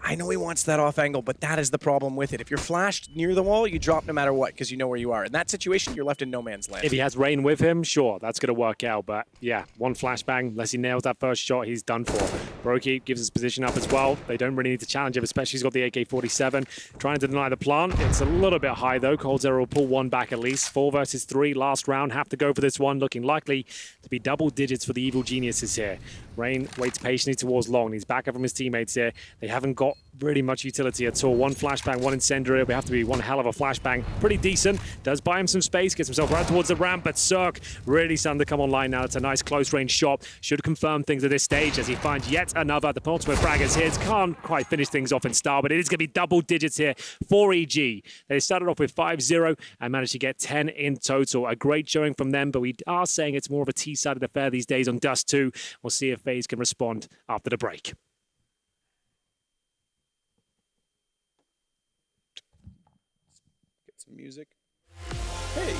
I know he wants that off angle, but that is the problem with it. If you're flashed near the wall, you drop no matter what because you know where you are. In that situation, you're left in no man's land. If he has Rain with him, sure, that's going to work out. But yeah, one flashbang, unless he nails that first shot, he's done for. Brokey gives his position up as well. They don't really need to challenge him, especially he's got the AK-47. Trying to deny the plant. It's a little bit high, though. Coldzera will pull one back at least. 4 versus 3, last round. Have to go for this one. Looking likely to be double digits for the Evil Geniuses here. Rain waits patiently towards Long. He's back up from his teammates here. They haven't got really much utility at all. One flashbang, one incendiary. We have to be one hell of a flashbang. Pretty decent. Does buy him some space. Gets himself right towards the ramp, but Circ really starting to come online now. It's a nice close range shot. Should confirm things at this stage as he finds yet another. The penultimate frag is his. Can't quite finish things off in style, but it is going to be double digits here for EG. They started off with 5-0 and managed to get 10 in total. A great showing from them, but we are saying it's more of a T-sided affair these days on Dust2. We'll see if FaZe can respond after the break. Music. Hey.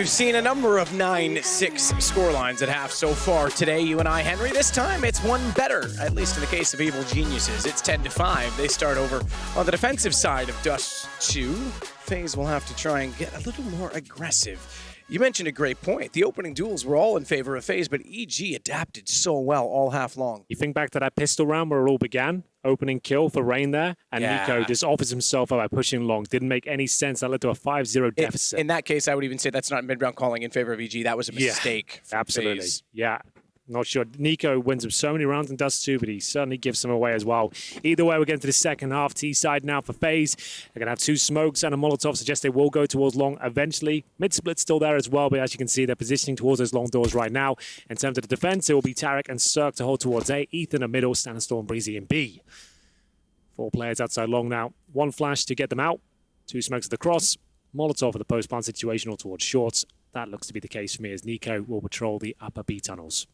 We've seen a number of 9-6 scorelines at half so far today, you and I, Henry. This time it's one better, at least in the case of Evil Geniuses. It's 10-5. They start over on the defensive side of Dust2. FaZe will have to try and get a little more aggressive. You mentioned a great point. The opening duels were all in favor of FaZe, but EG adapted so well all half long. You think back to that pistol round where it all began? Opening kill for Rain there, and Nico just offers himself up by pushing long. Didn't make any sense. That led to a 5-0 deficit. In that case, I would even say that's not mid-round calling in favor of EG. That was a mistake. Yeah, absolutely. FaZe. Yeah. Not sure. Nico wins with so many rounds in Dust2, but he certainly gives some away as well. Either way, we're getting to the second half. T side now for FaZe. They're going to have 2 smokes and a Molotov. Suggest they will go towards long eventually. Mid-split's still there as well, but as you can see, they're positioning towards those long doors right now. In terms of the defense, it will be Tarek and Circ to hold towards A. Ethan in middle, Stanistorm, Breezy in B. 4 players outside long now. 1 flash to get them out. 2 smokes at the cross. Molotov for the post-plant situational towards shorts. That looks to be the case for me as Nico will patrol the upper B tunnels.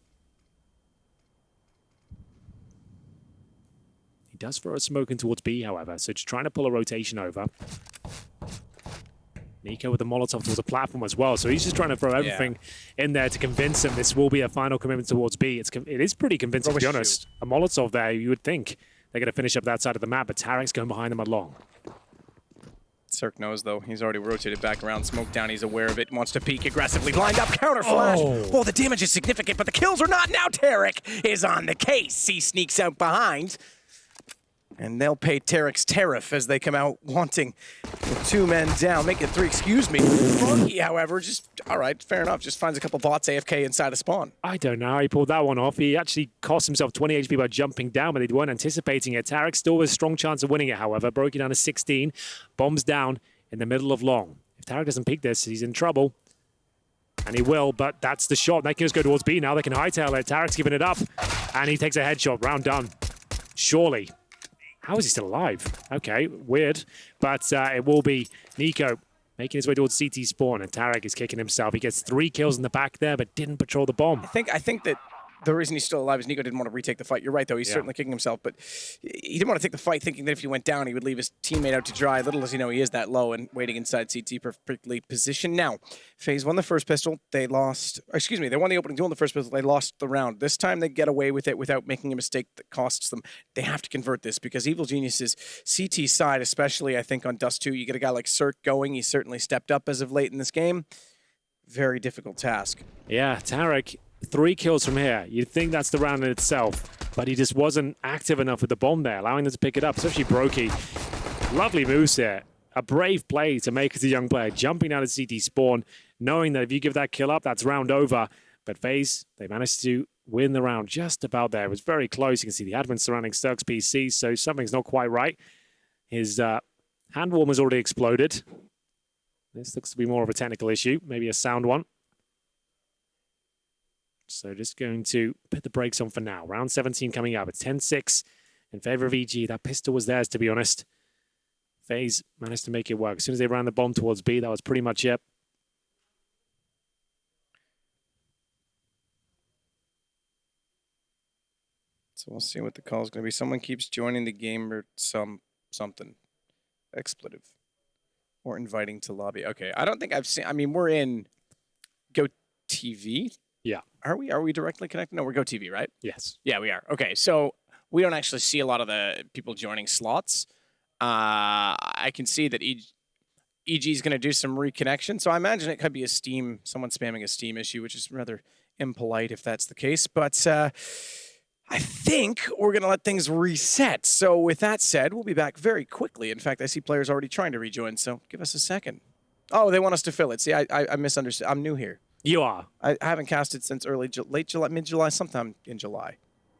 He does throw a smoke in towards B, however, so just trying to pull a rotation over. Nico with the Molotov towards a platform as well, so he's just trying to throw everything in there to convince him this will be a final commitment towards B. It is pretty convincing, to be honest. A Molotov there, you would think they're going to finish up that side of the map, but Tarek's going behind them along. Circ knows, though. He's already rotated back around, smoke down. He's aware of it, wants to peek aggressively. Blind up, counter flash. Oh, the damage is significant, but the kills are not. Now Tarek is on the case. He sneaks out behind. And they'll pay Tarek's tariff as they come out wanting with 2 men down. Make it 3, excuse me. Froggy, however, just, all right, fair enough. Just finds a couple bots AFK inside a spawn. I don't know how he pulled that one off. He actually cost himself 20 HP by jumping down, but they weren't anticipating it. Tarek still with a strong chance of winning it, however. Broke it down to 16. Bombs down in the middle of long. If Tarek doesn't peek this, he's in trouble. And he will, but that's the shot. They can just go towards B now. They can hightail it. Tarek's giving it up. And he takes a headshot. Round done. Surely. How is he still alive? Okay, weird. But it will be Nico making his way towards CT spawn, and Tarek is kicking himself. He gets 3 kills in the back there, but didn't patrol the bomb. I think that the reason he's still alive is Nico didn't want to retake the fight. You're right, though. He's certainly kicking himself, but he didn't want to take the fight thinking that if he went down, he would leave his teammate out to dry. Little as you know, he is that low and waiting inside CT perfectly positioned. Now, FaZe won the first pistol. They lost, excuse me, they won the opening duel in the first pistol. They lost the round. This time they get away with it without making a mistake that costs them. They have to convert this because Evil Genius's CT side, especially I think on Dust2, you get a guy like Circ going. He certainly stepped up as of late in this game. Very difficult task. Yeah, Tarek, 3 kills from here. You'd think that's the round in itself, but he just wasn't active enough with the bomb there, allowing them to pick it up, especially Brokey. Lovely moves there. A brave play to make as a young player, jumping out of CT spawn, knowing that if you give that kill up, that's round over. But FaZe, they managed to win the round just about there. It was very close. You can see the admin surrounding Circ's PC, so something's not quite right. His hand warmer's already exploded. This looks to be more of a technical issue, maybe a sound one. So just going to put the brakes on for now. Round 17 coming up. It's 10-6 in favor of EG. That pistol was theirs, to be honest. FaZe managed to make it work. As soon as they ran the bomb towards B, that was pretty much it. So we'll see what the call is going to be. Someone keeps joining the game or something. Expletive. Or inviting to lobby. Okay, I don't think I've seen... I mean, we're in Go TV. Yeah. Are we directly connected? No, we're Go TV, right? Yes. Yeah, we are. Okay, so we don't actually see a lot of the people joining slots. I can see that EG is going to do some reconnection, so I imagine it could be a Steam, someone spamming a Steam issue, which is rather impolite if that's the case. But I think we're going to let things reset. So with that said, we'll be back very quickly. In fact, I see players already trying to rejoin, so give us a second. Oh, they want us to fill it. See, I misunderstood. I'm new here. You are. I haven't casted since late July, mid-July, sometime in July.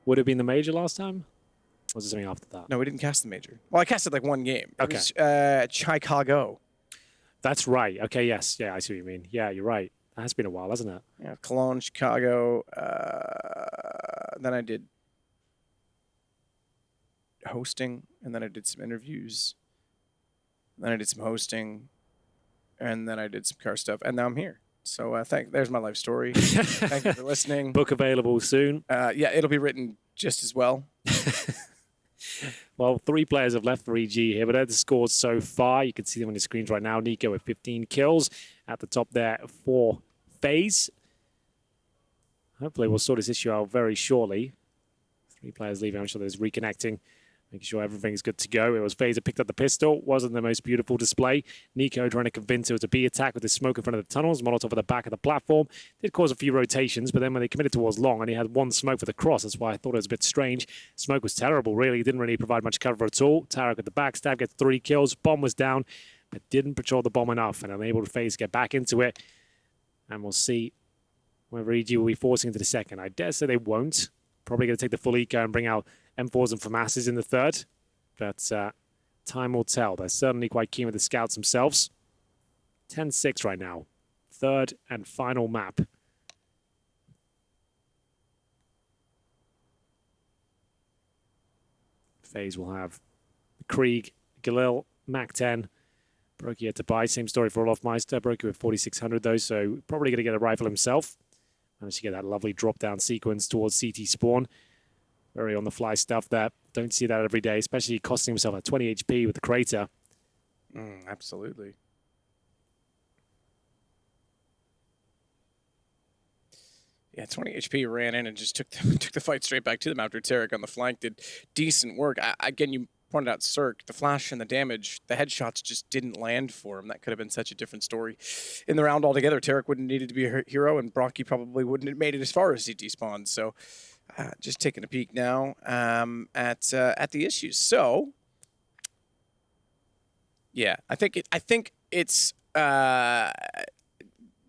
Would it have been the major last time? Or was it something after that? No, we didn't cast the major. Well, I casted like 1 game. Okay. It was Chicago. That's right. Okay, yes. Yeah, I see what you mean. Yeah, you're right. That has been a while, hasn't it? Yeah, Cologne, Chicago. Then I did hosting, and then I did some interviews. Then I did some hosting, and then I did some car stuff, and now I'm here. So there's my life story. Thank you for listening. Book available soon. Yeah, it'll be written just as well. Well, 3 players have left for EG here, but they're the scores so far. You can see them on your screens right now. Nico with 15 kills at the top there for FaZe. Hopefully we'll sort this issue out very shortly. 3 players leaving. I'm sure there's reconnecting, making sure everything's good to go. It was FaZe that picked up the pistol. Wasn't the most beautiful display. Nico trying to convince it was a B attack with the smoke in front of the tunnels. Molotov at the back of the platform. Did cause a few rotations, but then when they committed towards long, and he had 1 smoke for the cross, that's why I thought it was a bit strange. Smoke was terrible, really. He didn't really provide much cover at all. Tarek at the backstab gets 3 kills. Bomb was down, but didn't patrol the bomb enough and enabled FaZe to get back into it. And we'll see whether EG will be forcing into the second. I dare say they won't. Probably going to take the full eco and bring out M4s and FAMASs in the third. But time will tell. They're certainly quite keen with the scouts themselves. 10-6 right now. Third and final map. FaZe will have Krieg, Galil, Mac-10. Brokey had to buy. Same story for Olofmeister. Brokey with 4,600 though, so probably going to get a rifle himself. Managed to get that lovely drop-down sequence towards CT spawn. Very on-the-fly stuff there. Don't see that every day, especially costing himself at 20 HP with the crater. Absolutely. Yeah, 20 HP ran in and just took the fight straight back to them after Tarek on the flank did decent work. Again, you pointed out Circ, the flash and the damage, the headshots just didn't land for him. That could have been such a different story in the round altogether. Tarek wouldn't have needed to be a hero, and Brocky probably wouldn't have made it as far as CT spawn. So just taking a peek now at the issues. So yeah, I think it's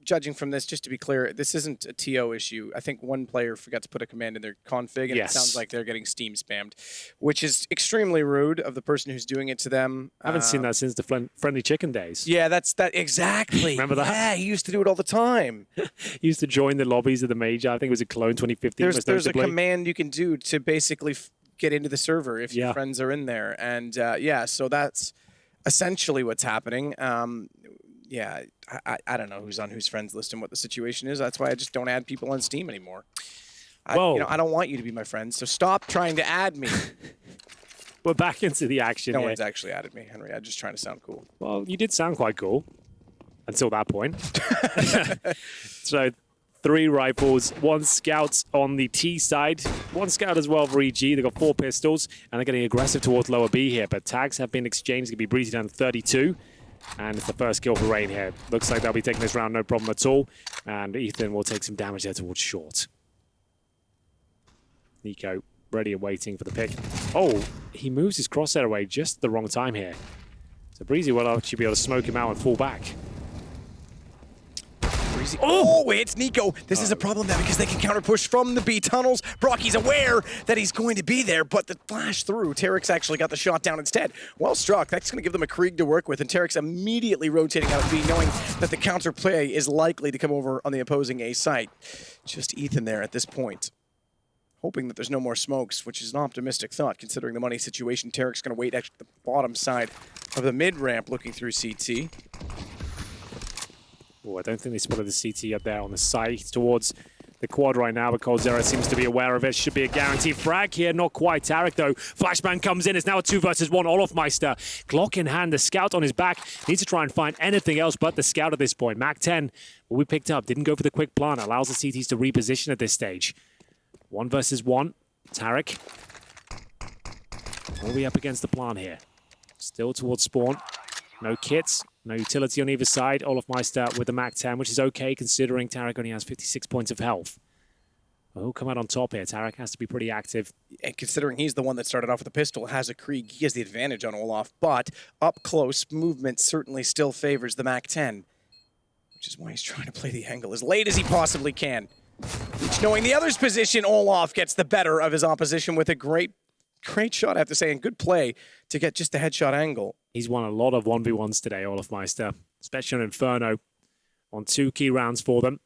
judging from this, just to be clear, this isn't a TO issue. I think one player forgot to put a command in their config, and yes. It sounds like they're getting Steam spammed, which is extremely rude of the person who's doing it to them. I haven't seen that since the Friendly Chicken days. Yeah, that's that exactly. Remember that? Yeah, he used to do it all the time. He used to join the lobbies of the major. I think it was a Cologne 2015. There's a command you can do to basically get into the server if your friends are in there, and yeah, so that's essentially what's happening. Yeah, I don't know who's on whose friends list and what the situation is. That's why I just don't add people on Steam anymore. I don't want you to be my friend, so stop trying to add me. We're back into the action. No one's actually added me, Henry. I'm just trying to sound cool. Well, you did sound quite cool until that point. So 3 rifles, 1 scout on the T side, 1 scout as well for EG. They've got 4 pistols, and they're getting aggressive towards lower B here. But tags have been exchanged. It's going to be Breezy down to 32. And it's the first kill for Rain here. Looks like they'll be taking this round no problem at all. And Ethan will take some damage there towards short. Nico ready and waiting for the pick. Oh, he moves his crosshair away just the wrong time here. So Breezy will actually be able to smoke him out and fall back. Oh, it's Nico. This is a problem now because they can counter push from the B tunnels. Brocky's aware that he's going to be there, but the flash through. Tarek's actually got the shot down instead. Well struck. That's going to give them a Krieg to work with, and Tarek's immediately rotating out of B, knowing that the counter play is likely to come over on the opposing A site. Just Ethan there at this point, hoping that there's no more smokes, which is an optimistic thought considering the money situation. Tarek's going to wait at the bottom side of the mid-ramp looking through CT. Oh, I don't think they spotted the CT up there on the side towards the quad right now, but Coldzera seems to be aware of it. Should be a guaranteed frag here. Not quite. Tarek, though. Flashbang comes in. It's now a 2 versus 1. Olofmeister, Glock in hand. The scout on his back. Needs to try and find anything else but the scout at this point. Mac-10, what we picked up, didn't go for the quick plant. Allows the CTs to reposition at this stage. 1 versus 1. Tarek. Will be up against the plant here. Still towards spawn. No kits. No utility on either side. Olofmeister with the Mac-10, which is okay considering Tarek only has 56 points of health. Well, who'll come out on top here? Tarek has to be pretty active. And considering he's the one that started off with the pistol, has a Krieg, he has the advantage on Olof, but up close, movement certainly still favors the Mac-10, which is why he's trying to play the angle as late as he possibly can. Each knowing the other's position, Olof gets the better of his opposition with a great shot, I have to say, and good play to get just the headshot angle. He's won a lot of 1v1s today, Olofmeister, especially on Inferno, on 2 key rounds for them.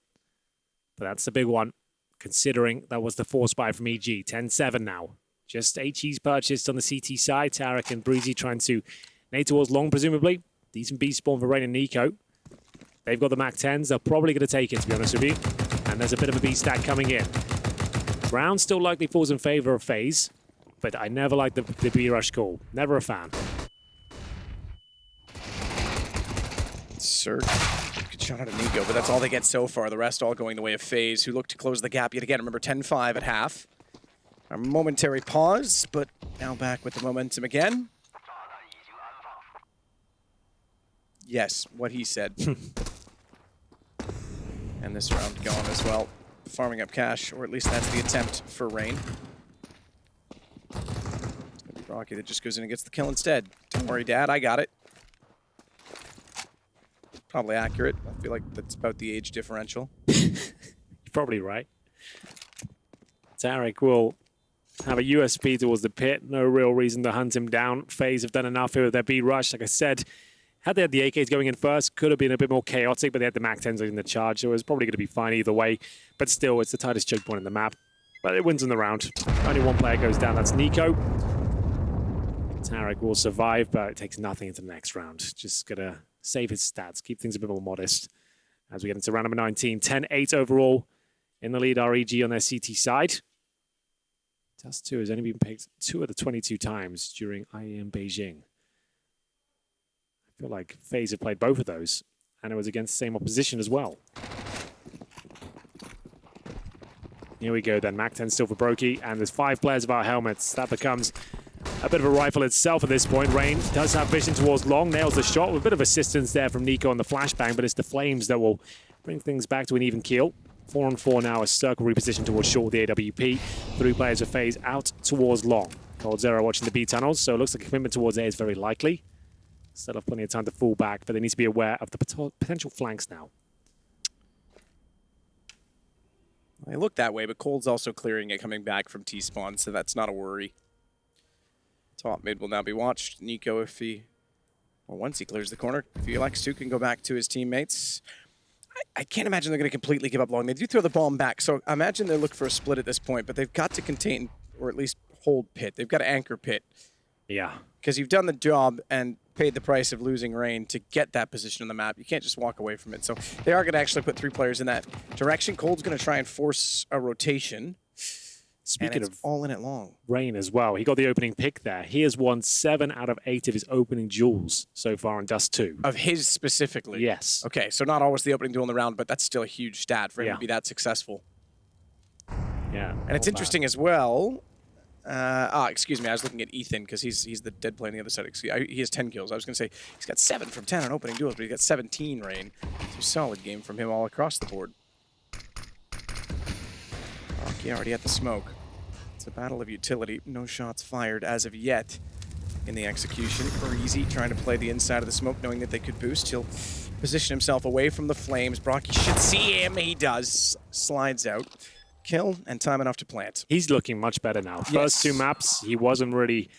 But that's the big one, considering that was the 4 spy from EG. 10-7 now. Just HE's purchased on the CT side. Tarek and Breezy trying to nade towards long, presumably. Decent B spawn for Rain and Nico. They've got the Mac-10s. They're probably going to take it, to be honest with you. And there's a bit of a B stack coming in. Round still likely falls in favor of FaZe. but I never liked the B-rush call. Never a fan. Circ. Good shot out of Nico, but that's all they get so far. The rest all going the way of FaZe, who look to close the gap yet again. Remember, 10-5 at half. A momentary pause, but now back with the momentum again. Yes, what he said. And this round gone as well. Farming up cash, or at least that's the attempt for Rain. It's gonna be Rocky that just goes in and gets the kill instead. Don't worry, Dad, I got it. Probably accurate. I feel like that's about the age differential. You're probably right. Erik will have a USP towards the pit. No real reason to hunt him down. FaZe have done enough here with their B rush. Like I said, had they had the AKs going in first, could have been a bit more chaotic, but they had the MAC-10s in the charge, so it was probably going to be fine either way. But still, it's the tightest choke point in the map. But it wins in the round. Only one player goes down, that's Nico. Erik will survive, but it takes nothing into the next round. Just going to save his stats, keep things a bit more modest. As we get into round number 19, 10-8 overall in the lead REG on their CT side. Dust2 has only been picked 2 of the 22 times during IEM Beijing. I feel like FaZe have played both of those, and it was against the same opposition as well. Here we go then, MAC-10 still for Brokey, and there's 5 players without helmets. That becomes a bit of a rifle itself at this point. Rain does have vision towards long, nails the shot with a bit of assistance there from Nico on the flashbang, but it's the Flames that will bring things back to an even keel. 4-on-4 now, a circle reposition towards short with the AWP. 3 players of FaZe out towards long. Cold Zero watching the B tunnels, so it looks like a commitment towards A is very likely. Still have plenty of time to fall back, but they need to be aware of the potential flanks now. They look that way, but Cold's also clearing it coming back from T-spawn, so that's not a worry. Top mid will now be watched. Nico, if he, or once he clears the corner, if he elects to, can go back to his teammates. I can't imagine they're going to completely give up long. They do throw the bomb back, so I imagine they look for a split at this point, but they've got to contain, or at least hold pit. They've got to anchor pit. Yeah. Because you've done the job and paid the price of losing Rain to get that position on the map. You can't just walk away from it. So they are going to actually put 3 players in that direction. Cold's going to try and force a rotation. Speaking of all in it long. Rain as well, he got the opening pick there. He has won 7 out of 8 of his opening duels so far in Dust2. Of his specifically? Yes. Okay, so not always the opening duel in the round, but that's still a huge stat for him to be that successful. Yeah. And it's interesting as well. Excuse me, I was looking at Ethan because he's the dead player on the other side. He has 10 kills. I was going to say he's got 7 from 10 on opening duels, but he's got 17 Rain. It's a solid game from him all across the board. Rocky already at the smoke. It's a battle of utility. No shots fired as of yet in the execution. Breezy trying to play the inside of the smoke, knowing that they could boost. He'll position himself away from the flames. Brocky should see him. He does. Slides out. Kill and time enough to plant. He's looking much better now. First 2 maps, he wasn't really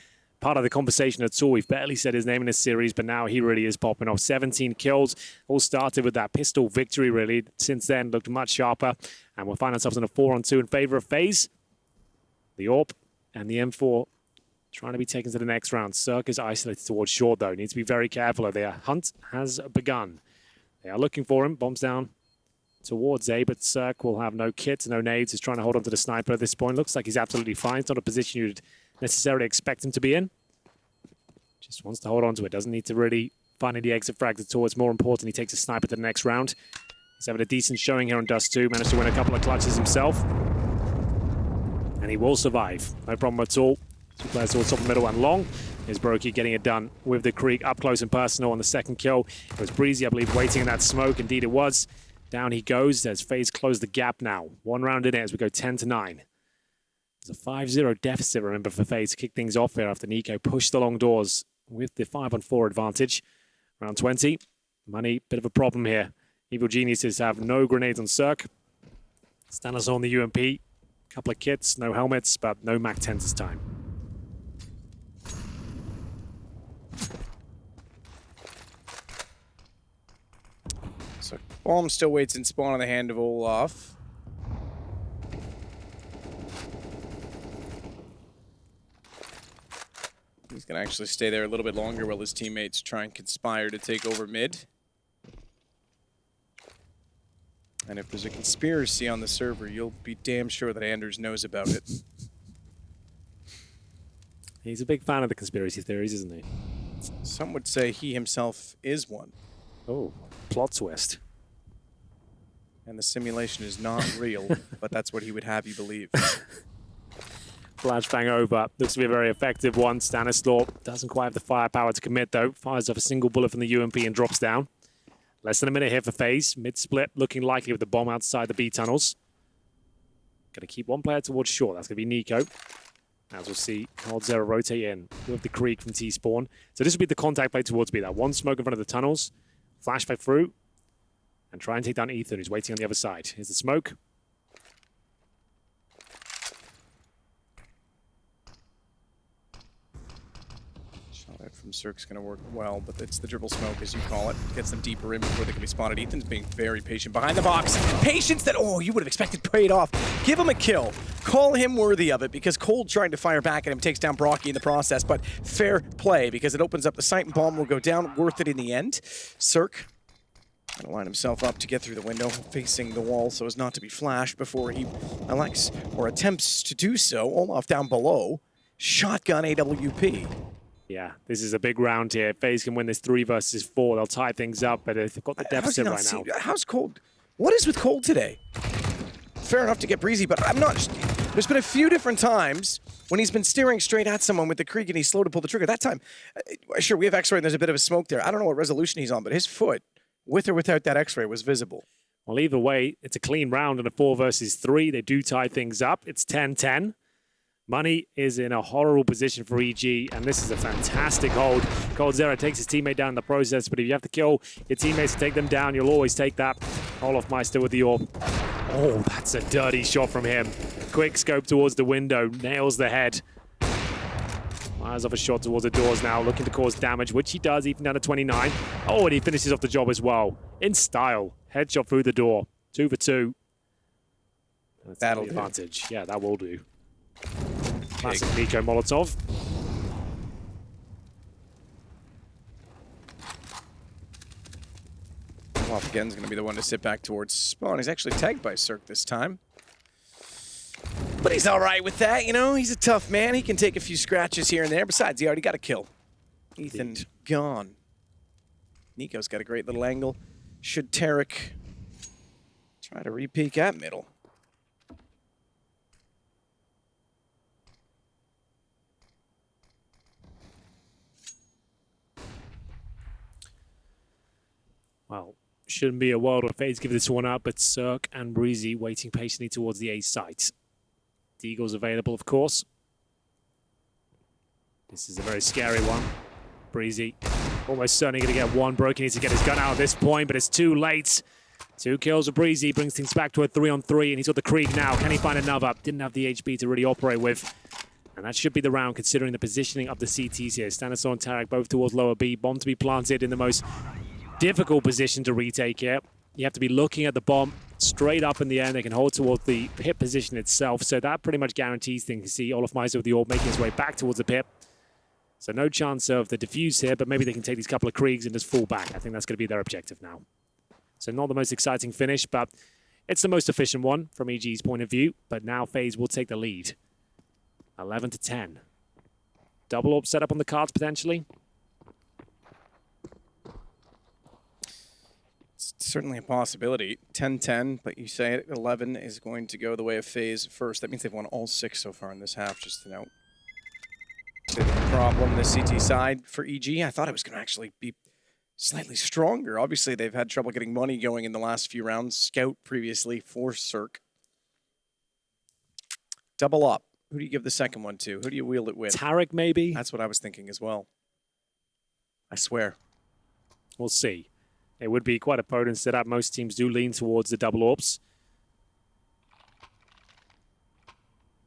part of the conversation at all. We've barely said his name in this series, but now he really is popping off. 17 kills. All started with that pistol victory, really. Since then, looked much sharper. And we'll find ourselves in a 4-on-2 in favor of FaZe. The Orb and the M4 trying to be taken to the next round. Circ is isolated towards short, though. Needs to be very careful. Their hunt has begun. They are looking for him. Bombs down towards A, but Circ will have no kits, no nades. He's trying to hold on to the sniper at this point. Looks like he's absolutely fine. It's not a position you'd necessarily expect him to be in. Just wants to hold on to it. Doesn't need to really find any exit frags at all. It's more important he takes a sniper to the next round. He's having a decent showing here on Dust2. Managed to win a couple of clutches himself. And he will survive. No problem at all. 2 players towards top, middle, and long. Is Brokey getting it done with the Krieg up close and personal on the second kill. It was Breezy, I believe, waiting in that smoke. Indeed it was. Down he goes as FaZe close the gap now. 1 round in it as we go 10-9. There's a 5-0 deficit, remember, for FaZe to kick things off here after Nico pushed the long doors with the 5-on-4 advantage. Round 20. Money, bit of a problem here. Evil Geniuses have no grenades on Circ. Stannis on the UMP. Couple of kits, no helmets, but no MAC-10s this time. So Bomb still waits in spawn on the hand of Olaf. He's going to actually stay there a little bit longer while his teammates try and conspire to take over mid. And if there's a conspiracy on the server, you'll be damn sure that Anders knows about it. He's a big fan of the conspiracy theories, isn't he? Some would say he himself is one. Oh, plot twist. And the simulation is not real, but that's what he would have you believe. Flashbang over. Looks to be a very effective one. Stanislaw doesn't quite have the firepower to commit, though. Fires off a single bullet from the UMP and drops down. Less than a minute here for FaZe. Mid-split, looking likely with the bomb outside the B tunnels. Going to keep one player towards short. That's going to be Nico. As we'll see, Cold Zero rotate in with the Krieg from T-spawn. So this will be the contact play towards B. That one smoke in front of the tunnels. Flashback through. And try and take down Ethan, who's waiting on the other side. Here's the smoke. Shot out from Circ's going to work well, but it's the dribble smoke, as you call it. Gets them deeper in before they can be spotted. Ethan's being very patient behind the box. Patience that, oh, you would have expected paid off. Give him a kill. Call him worthy of it, because Cold trying to fire back at him takes down Brocky in the process, but fair play, because it opens up the site and bomb will go down. Worth it in the end. Circ going to line himself up to get through the window, facing the wall so as not to be flashed before he elects or attempts to do so. Olaf down below. Shotgun AWP. Yeah, this is a big round here. FaZe can win this 3 versus 4. They'll tie things up, but they've got the deficit right now. How's Cold? What is with Cold today? Fair enough to get breezy, but I'm not... There's been a few different times when he's been staring straight at someone with the Krieg and he's slow to pull the trigger. That time, sure, we have X-ray and there's a bit of a smoke there. I don't know what resolution he's on, but his foot, with or without that X-ray, was visible. Well, either way, it's a clean round and a 4 versus 3. They do tie things up. It's 10-10. Money is in a horrible position for EG, and this is a fantastic hold. Cold Zero takes his teammate down in the process, but if you have to kill your teammates to take them down, you'll always take that. Olaf Meister with the Orb. Oh, that's a dirty shot from him. Quick scope towards the window, nails the head. Fires off a shot towards the doors now, looking to cause damage, which he does, even down to 29. Oh, and he finishes off the job as well. In style. Headshot through the door. 2 for 2. That'll do. Advantage. Yeah, that will do. Classic Nico Molotov. Olaf again is going to be the one to sit back towards spawn. He's actually tagged by Circ this time. But he's all right with that, you know? He's a tough man. He can take a few scratches here and there. Besides, he already got a kill. Ethan gone. Nico's got a great little angle. Should Tarek try to re-peek at middle? Well, shouldn't be a world where FaZe give this one up, but Circ and Breezy waiting patiently towards the A site. Deagle's available, of course. This is a very scary one. Breezy almost certainly going to get one. Broken needs to get his gun out at this point, but it's too late. 2 kills with Breezy, brings things back to a 3-on-3, and he's got the Krieg now. Can he find another? Didn't have the HP to really operate with. And that should be the round, considering the positioning of the CTs here. Stanislaw and Tarek both towards lower B. Bomb to be planted in the most difficult position to retake here. You have to be looking at the bomb straight up in the air. They can hold towards the pit position itself. So that pretty much guarantees things. You see Olaf Meister with the Orb making his way back towards the pit. So no chance of the defuse here, but maybe they can take these couple of Kriegs and just fall back. I think that's going to be their objective now. So not the most exciting finish, but it's the most efficient one from EG's point of view. But now FaZe will take the lead. 11-10. Double Orb set up on the cards potentially. It's certainly a possibility. 10-10, but you say 11 is going to go the way of FaZe first. That means they've won all 6 so far in this half, just to note. The problem, the CT side for EG, I thought it was going to actually be slightly stronger. Obviously, they've had trouble getting money going in the last few rounds. Scout previously for Circ. Double up. Who do you give the second one to? Who do you wheel it with? Tarek, maybe? That's what I was thinking as well. I swear. We'll see. It would be quite a potent setup. Most teams do lean towards the double orbs.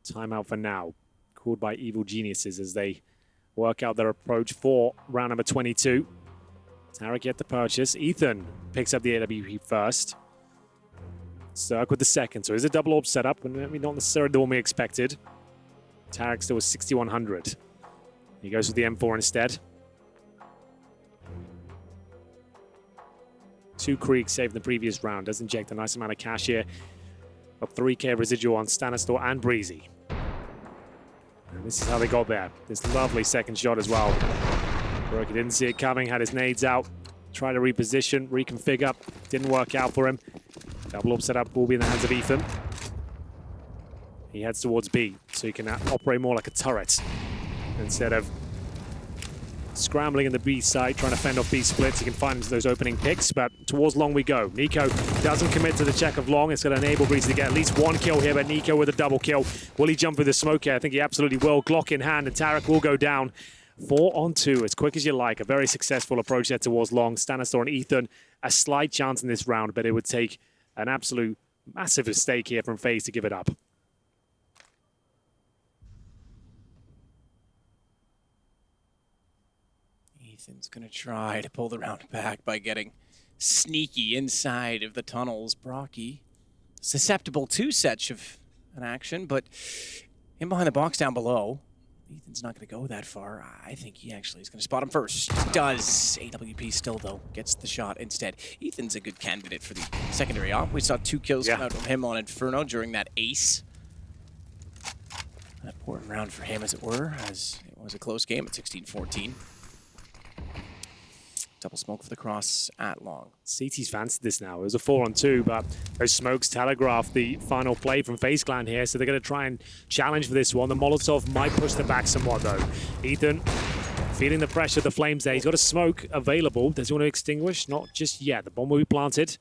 Timeout for now. Called by evil geniuses as they work out their approach for round number 22. Tarek yet to purchase. Ethan picks up the AWP first. Circ with the second. So it's a double orb setup, and maybe not necessarily the one we expected. Tarek still was 6,100. He goes with the M4 instead. 2 Krieg saved in the previous round. Does inject a nice amount of cash here. Up 3k residual on Stanislaw and Breezy. And This is how they got there. This lovely second shot as well. Erik didn't see it coming, had his nades out, tried to reposition, reconfigure. Didn't work out for him. Double up setup will be in the hands of Ethan. He heads towards B, so he can operate more like a turret instead of scrambling in the B side, trying to fend off B splits. He can find those opening picks, but towards long we go. Nico doesn't commit to the check of long. It's going to enable Breezy to get at least one kill here, but Nico with a double kill. Will he jump through the smoke here? I think he absolutely will. Glock in hand, and Tarek will go down. 4 on 2, as quick as you like. A very successful approach there towards long. Stanislaw and Ethan, a slight chance in this round, but it would take an absolute massive mistake here from FaZe to give it up. Ethan's going to try to pull the round back by getting sneaky inside of the tunnels. Brocky, susceptible to such of an action, but in behind the box down below. Ethan's not going to go that far. I think he actually is going to spot him first. Does. AWP still, though, gets the shot instead. Ethan's a good candidate for the secondary op. We saw 2 kills come out from him on Inferno during that ace. An important round for him, as it were, as it was a close game at 16-14. Double smoke for the cross at long. CT's fancied this now. It was a 4 on 2, but those smokes telegraph the final play from FaZe Clan here, so they're going to try and challenge for this one. The Molotov might push them back somewhat, though. Ethan feeling the pressure of the flames there. He's got a smoke available. Does he want to extinguish? Not just yet. The bomb will be planted.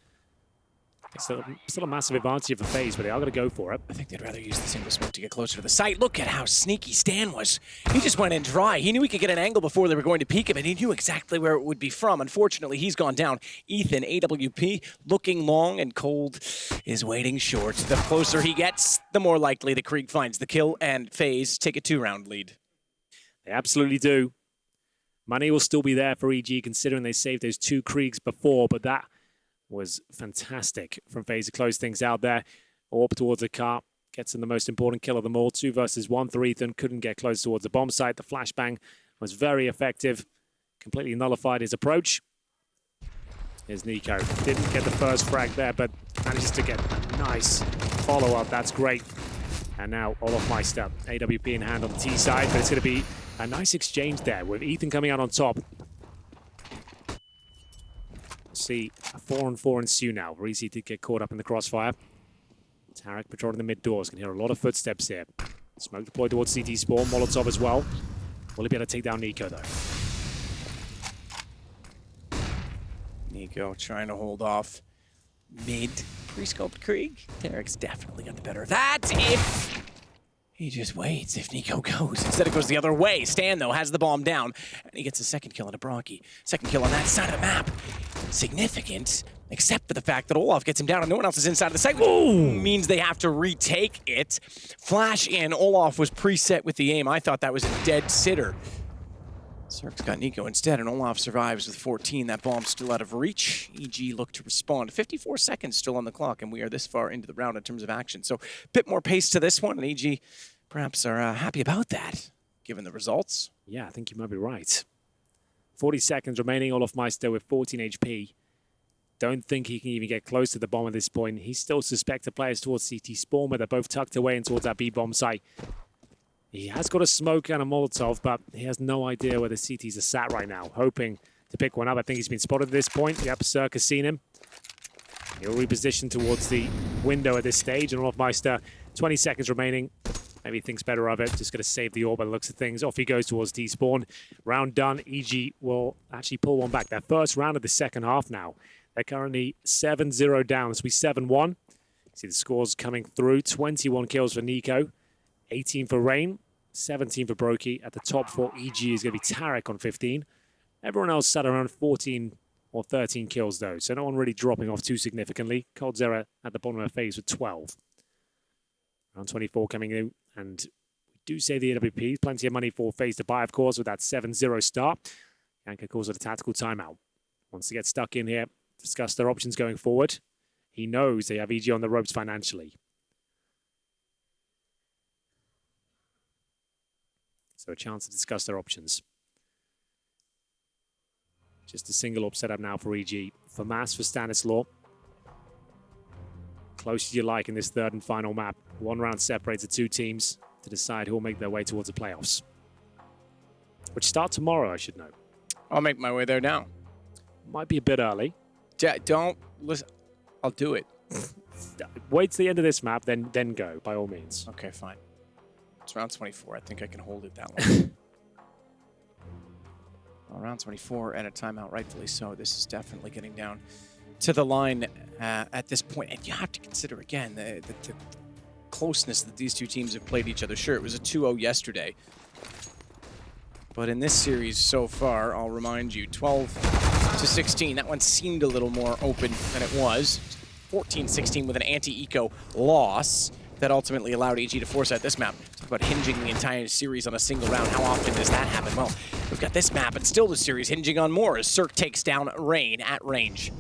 Still a massive advantage for FaZe, but they are going to go for it. I think they'd rather use the single smoke to get closer to the site. Look at how sneaky Stan was. He just went in dry. He knew he could get an angle before they were going to peek him, and he knew exactly where it would be from. Unfortunately, he's gone down. Ethan, AWP, looking long, and Cold is waiting short. The closer he gets, the more likely the Krieg finds the kill, and FaZe take a 2-round lead. They absolutely do. Money will still be there for EG, considering they saved those 2 Kriegs before, but that was fantastic from FaZe to close things out there. Orb towards the car, gets in the most important kill of them all. 2 versus 1 for Ethan, couldn't get close towards the bomb site. The flashbang was very effective, completely nullified his approach. Here's Nico, didn't get the first frag there, but manages to get a nice follow-up. That's great. And now Olof Meister, AWP in hand on the T side, but it's going to be a nice exchange there with Ethan coming out on top. See a 4 on 4 ensue now. Breezy did get caught up in the crossfire. Tarek patrolling the mid doors. Can hear a lot of footsteps here. Smoke deployed towards CT spawn. Molotov as well. Will he be able to take down Nico though? Nico trying to hold off mid pre-scoped Krieg. Tarek's definitely got the better of that. If he just waits, if Nico goes. Instead it goes the other way. Stan, though, has the bomb down, and he gets a second kill into Brocky. Second kill on that side of the map. Significant, except for the fact that Olaf gets him down and no one else is inside of the site, which means they have to retake it. Flash in. Olaf was preset with the aim. I thought that was a dead sitter. Circ's got Nico instead, and Olaf survives with 14. That bomb's still out of reach. EG look to respond. 54 seconds still on the clock, and we are this far into the round in terms of action. So a bit more pace to this one, and EG perhaps are happy about that, given the results. Yeah, I think you might be right. 40 seconds remaining. Olof Meister with 14 HP. Don't think he can even get close to the bomb at this point. He still suspects the players towards CT spawn, where they're both tucked away and towards that B bomb site. He has got a smoke and a Molotov, but he has no idea where the CTs are sat right now, hoping to pick one up. I think he's been spotted at this point. Yep, Circ has seen him. He'll reposition towards the window at this stage, and Olof Meister, 20 seconds remaining. Maybe he thinks better of it. Just going to save the orb by the looks of things. Off he goes towards T-spawn. Round done. EG will actually pull one back. Their first round of the second half now. They're currently 7-0 down. This will be 7-1. See the scores coming through. 21 kills for Nico. 18 for Rain. 17 for Brokey. At the top for EG is going to be Tarek on 15. Everyone else sat around 14 or 13 kills, though. So no one really dropping off too significantly. Cold Zera at the bottom of the phase with 12. Round 24 coming in. And we do say the AWP, plenty of money for FaZe to buy, of course, with that 7-0 start. Yanka calls it a tactical timeout. Wants to get stuck in here, discuss their options going forward. He knows they have EG on the ropes financially. So a chance to discuss their options. Just a single up setup now for EG. For Mass, for Stanislaw. Close as you like in this third and final map. 1 round separates the 2 teams. to decide who will make their way towards the playoffs, which start tomorrow, I should know. I'll make my way there now. Might be a bit early. Don't listen. I'll do it. Wait to the end of this map, then go, by all means. Okay, fine. It's round 24. I think I can hold it that long. Well, round 24 and a timeout, rightfully so. This is definitely getting down to the line at this point. And you have to consider, again, the closeness that these two teams have played each other. Sure, it was a 2-0 yesterday. But in this series so far, I'll remind you, 12-16. That one seemed a little more open than it was. 14-16 with an anti-eco loss that ultimately allowed AG to force out this map. Talk about hinging the entire series on a single round. How often does that happen? Well, we've got this map and still the series hinging on more as Circ takes down Rain at range.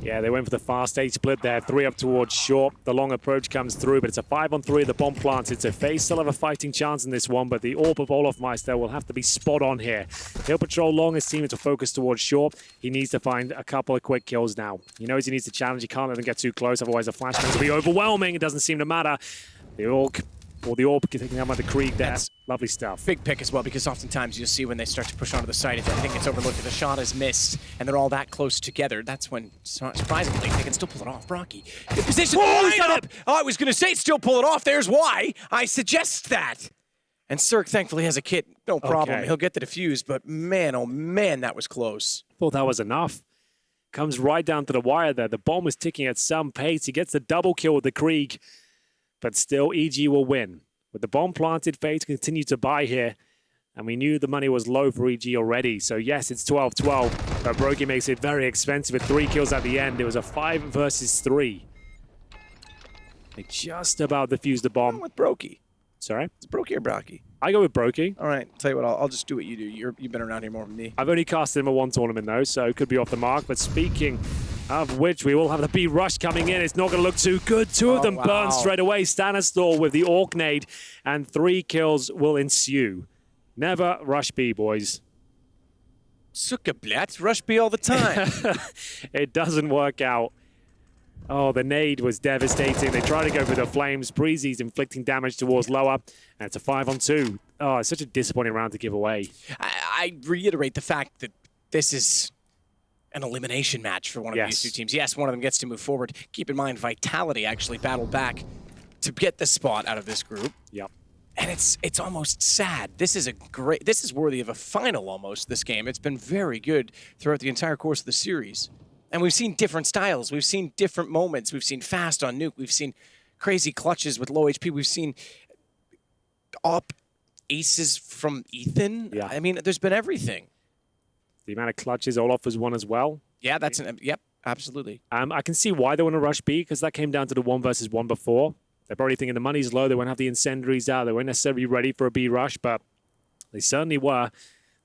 Yeah, they went for the fast 8 split there. 3 up towards short. The long approach comes through, but it's a 5-on-3. The bomb planted. So FaZe still have a fighting chance in this one, but the Orb of Olofmeister will have to be spot on here. He'll patrol long. His team to focus towards short. He needs to find a couple of quick kills now. He knows he needs to challenge. He can't let them get too close, otherwise the flashbangs will be overwhelming. It doesn't seem to matter. The Orb taking out by the Krieg there. That's lovely stuff. Big pick as well, because oftentimes you'll see when they start to push onto the site, if anything gets overlooked, if the shot is missed, and they're all that close together, that's when, surprisingly, they can still pull it off. Brocky, good position. Oh, I was going to say still pull it off. There's why I suggest that. And Circ thankfully has a kit. No problem. Okay. He'll get the defuse, but man, oh man, that was close. Thought that was enough. Comes right down to the wire there. The bomb was ticking at some pace. He gets the double kill with the Krieg. But still, EG will win. With the bomb planted, FaZe continue to buy here. And we knew the money was low for EG already. So yes, it's 12-12. But Broky makes it very expensive with 3 kills at the end. It was a 5 versus 3. They just about defused the bomb. With Broky. Sorry? It's Broky or Brocky? I go with Broky. All right, tell you what, I'll just do what you do. You've been around here more than me. I've only casted him at 1 tournament though, so it could be off the mark. But speaking of which, we will have the B rush coming in. It's not going to look too good. 2 of them burn straight away. Stanislaw with the Orc nade, and 3 kills will ensue. Never rush B, boys. Zuckerblatt, rush B all the time. It doesn't work out. Oh, the nade was devastating. They try to go for the flames. Breezy's inflicting damage towards lower, and it's a 5-on-2. Oh, it's such a disappointing round to give away. I reiterate the fact that this is an elimination match for one of these two teams. Yes, one of them gets to move forward. Keep in mind, Vitality actually battled back to get the spot out of this group. Yep. And it's almost sad. This is worthy of a final almost, this game. It's been very good throughout the entire course of the series. And we've seen different styles. We've seen different moments. We've seen fast on nuke. We've seen crazy clutches with low HP. We've seen up aces from Ethan. Yeah. I mean, there's been everything. The amount of clutches Olof was one as well. Yeah, yep, absolutely. I can see why they want to rush B, because that came down to the 1 versus 1 before. They're probably thinking the money's low. They won't have the incendiaries out. They weren't necessarily ready for a B rush, but they certainly were.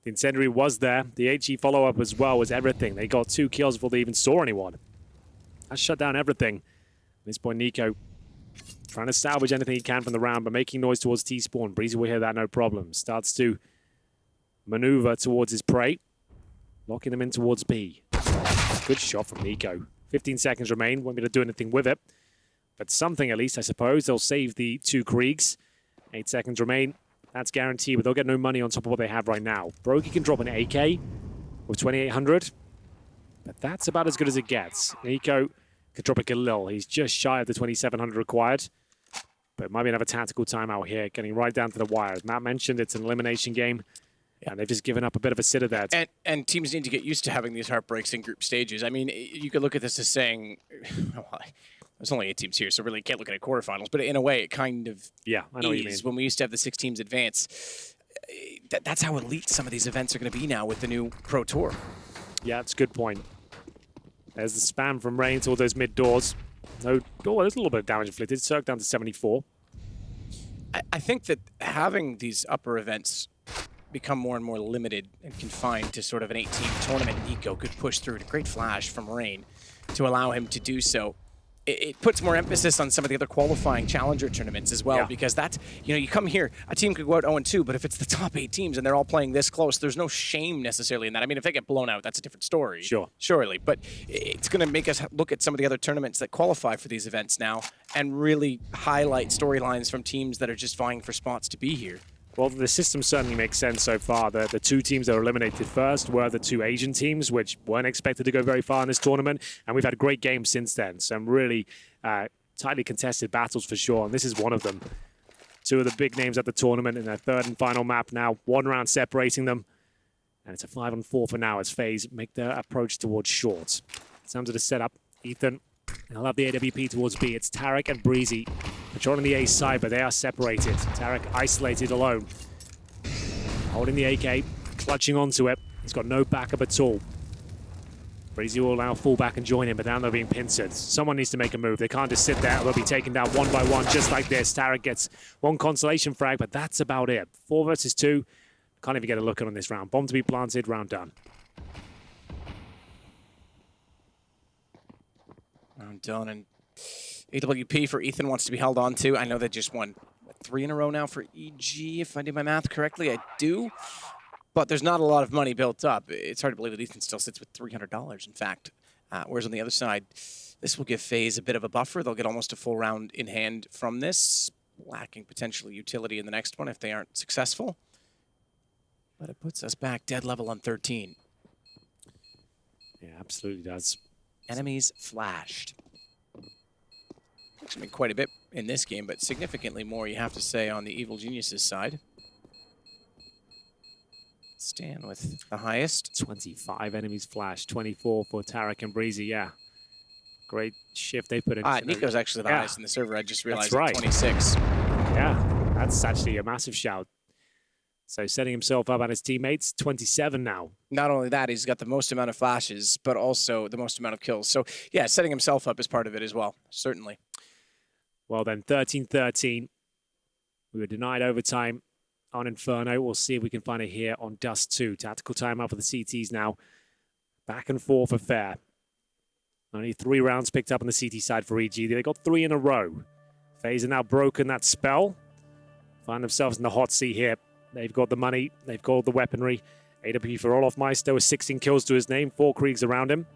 The incendiary was there. The HE follow-up as well was everything. They got 2 kills before they even saw anyone. That shut down everything. At this point, Nico trying to salvage anything he can from the round, but making noise towards T-spawn. Breezy will hear that no problem. Starts to maneuver towards his prey, locking them in towards B. Good shot from Nico. 15 seconds remain. Won't be able to do anything with it, but something at least, I suppose. They'll save the 2 Kriegs. 8 seconds remain. That's guaranteed, but they'll get no money on top of what they have right now. Broky can drop an AK with 2,800, but that's about as good as it gets. Nico could drop a Galil. He's just shy of the 2,700 required, but it might be another tactical timeout here, getting right down to the wire. As Matt mentioned, it's an elimination game, and they've just given up a bit of a sitter there. And teams need to get used to having these heartbreaks in group stages. I mean, you could look at this as saying, well, there's only 8 teams here, so really can't look at it quarterfinals. But in a way, it kind of I know what you mean. When we used to have the 6 teams advance, that's how elite some of these events are going to be now with the new Pro Tour. Yeah, it's a good point. There's the spam from Rain to all those mid doors. No, oh, there's a little bit of damage inflicted. Circ down to 74. I think that having these upper events become more and more limited and confined to sort of an 8-team tournament, Nico could push through. A great flash from Rain to allow him to do so. it puts more emphasis on some of the other qualifying challenger tournaments as well, because that's, you come here, a team could go out 0-2, but if it's the top 8 teams and they're all playing this close, there's no shame necessarily in that. I mean, if they get blown out, that's a different story. Surely. But it's going to make us look at some of the other tournaments that qualify for these events now and really highlight storylines from teams that are just vying for spots to be here. Well, the system certainly makes sense so far. The 2 teams that were eliminated first were the 2 Asian teams, which weren't expected to go very far in this tournament, and we've had great games since then. Some really tightly contested battles for sure, and this is one of them. 2 of the big names at the tournament in their 3rd and final map now. 1 round separating them, and it's a 5-on-4 for now as FaZe make their approach towards short. In terms of the setup, Ethan, he'll have the AWP towards B. It's Tarek and Breezy patrolling the A side, but they are separated. Tarek isolated alone. Holding the AK, clutching onto it. He's got no backup at all. Breezy will now fall back and join him, but now they're being pincered. Someone needs to make a move. They can't just sit there. They'll be taken down one by one, just like this. Tarek gets 1 consolation frag, but that's about it. 4 versus 2. Can't even get a look on this round. Bomb to be planted, round done. Round done, and AWP for Ethan wants to be held on to. I know they just won 3 in a row now for EG, if I did my math correctly. I do. But there's not a lot of money built up. It's hard to believe that Ethan still sits with $300, in fact. Whereas on the other side, this will give FaZe a bit of a buffer. They'll get almost a full round in hand from this, lacking potential utility in the next one if they aren't successful. But it puts us back dead level on 13. Yeah, absolutely does. Enemies flashed. Actually been quite a bit in this game, but significantly more, you have to say, on the Evil Geniuses side. Stan with the highest. 25 enemies flash, 24 for Tarek and Breezy, yeah. Great shift they put in. Nico's actually the highest in the server, I just realized. That's right. 26. Yeah, that's actually a massive shout. So setting himself up and his teammates, 27 now. Not only that, he's got the most amount of flashes, but also the most amount of kills. So, yeah, setting himself up is part of it as well, certainly. Well then, 13-13. We were denied overtime on Inferno. We'll see if we can find it here on Dust2. Tactical timeout for the CTs now. Back and forth affair. Only 3 rounds picked up on the CT side for EG. They got 3 in a row. FaZe are now broken that spell. Find themselves in the hot seat here. They've got the money. They've got the weaponry. AWP for Olof Meister with 16 kills to his name. 4 Kriegs around him.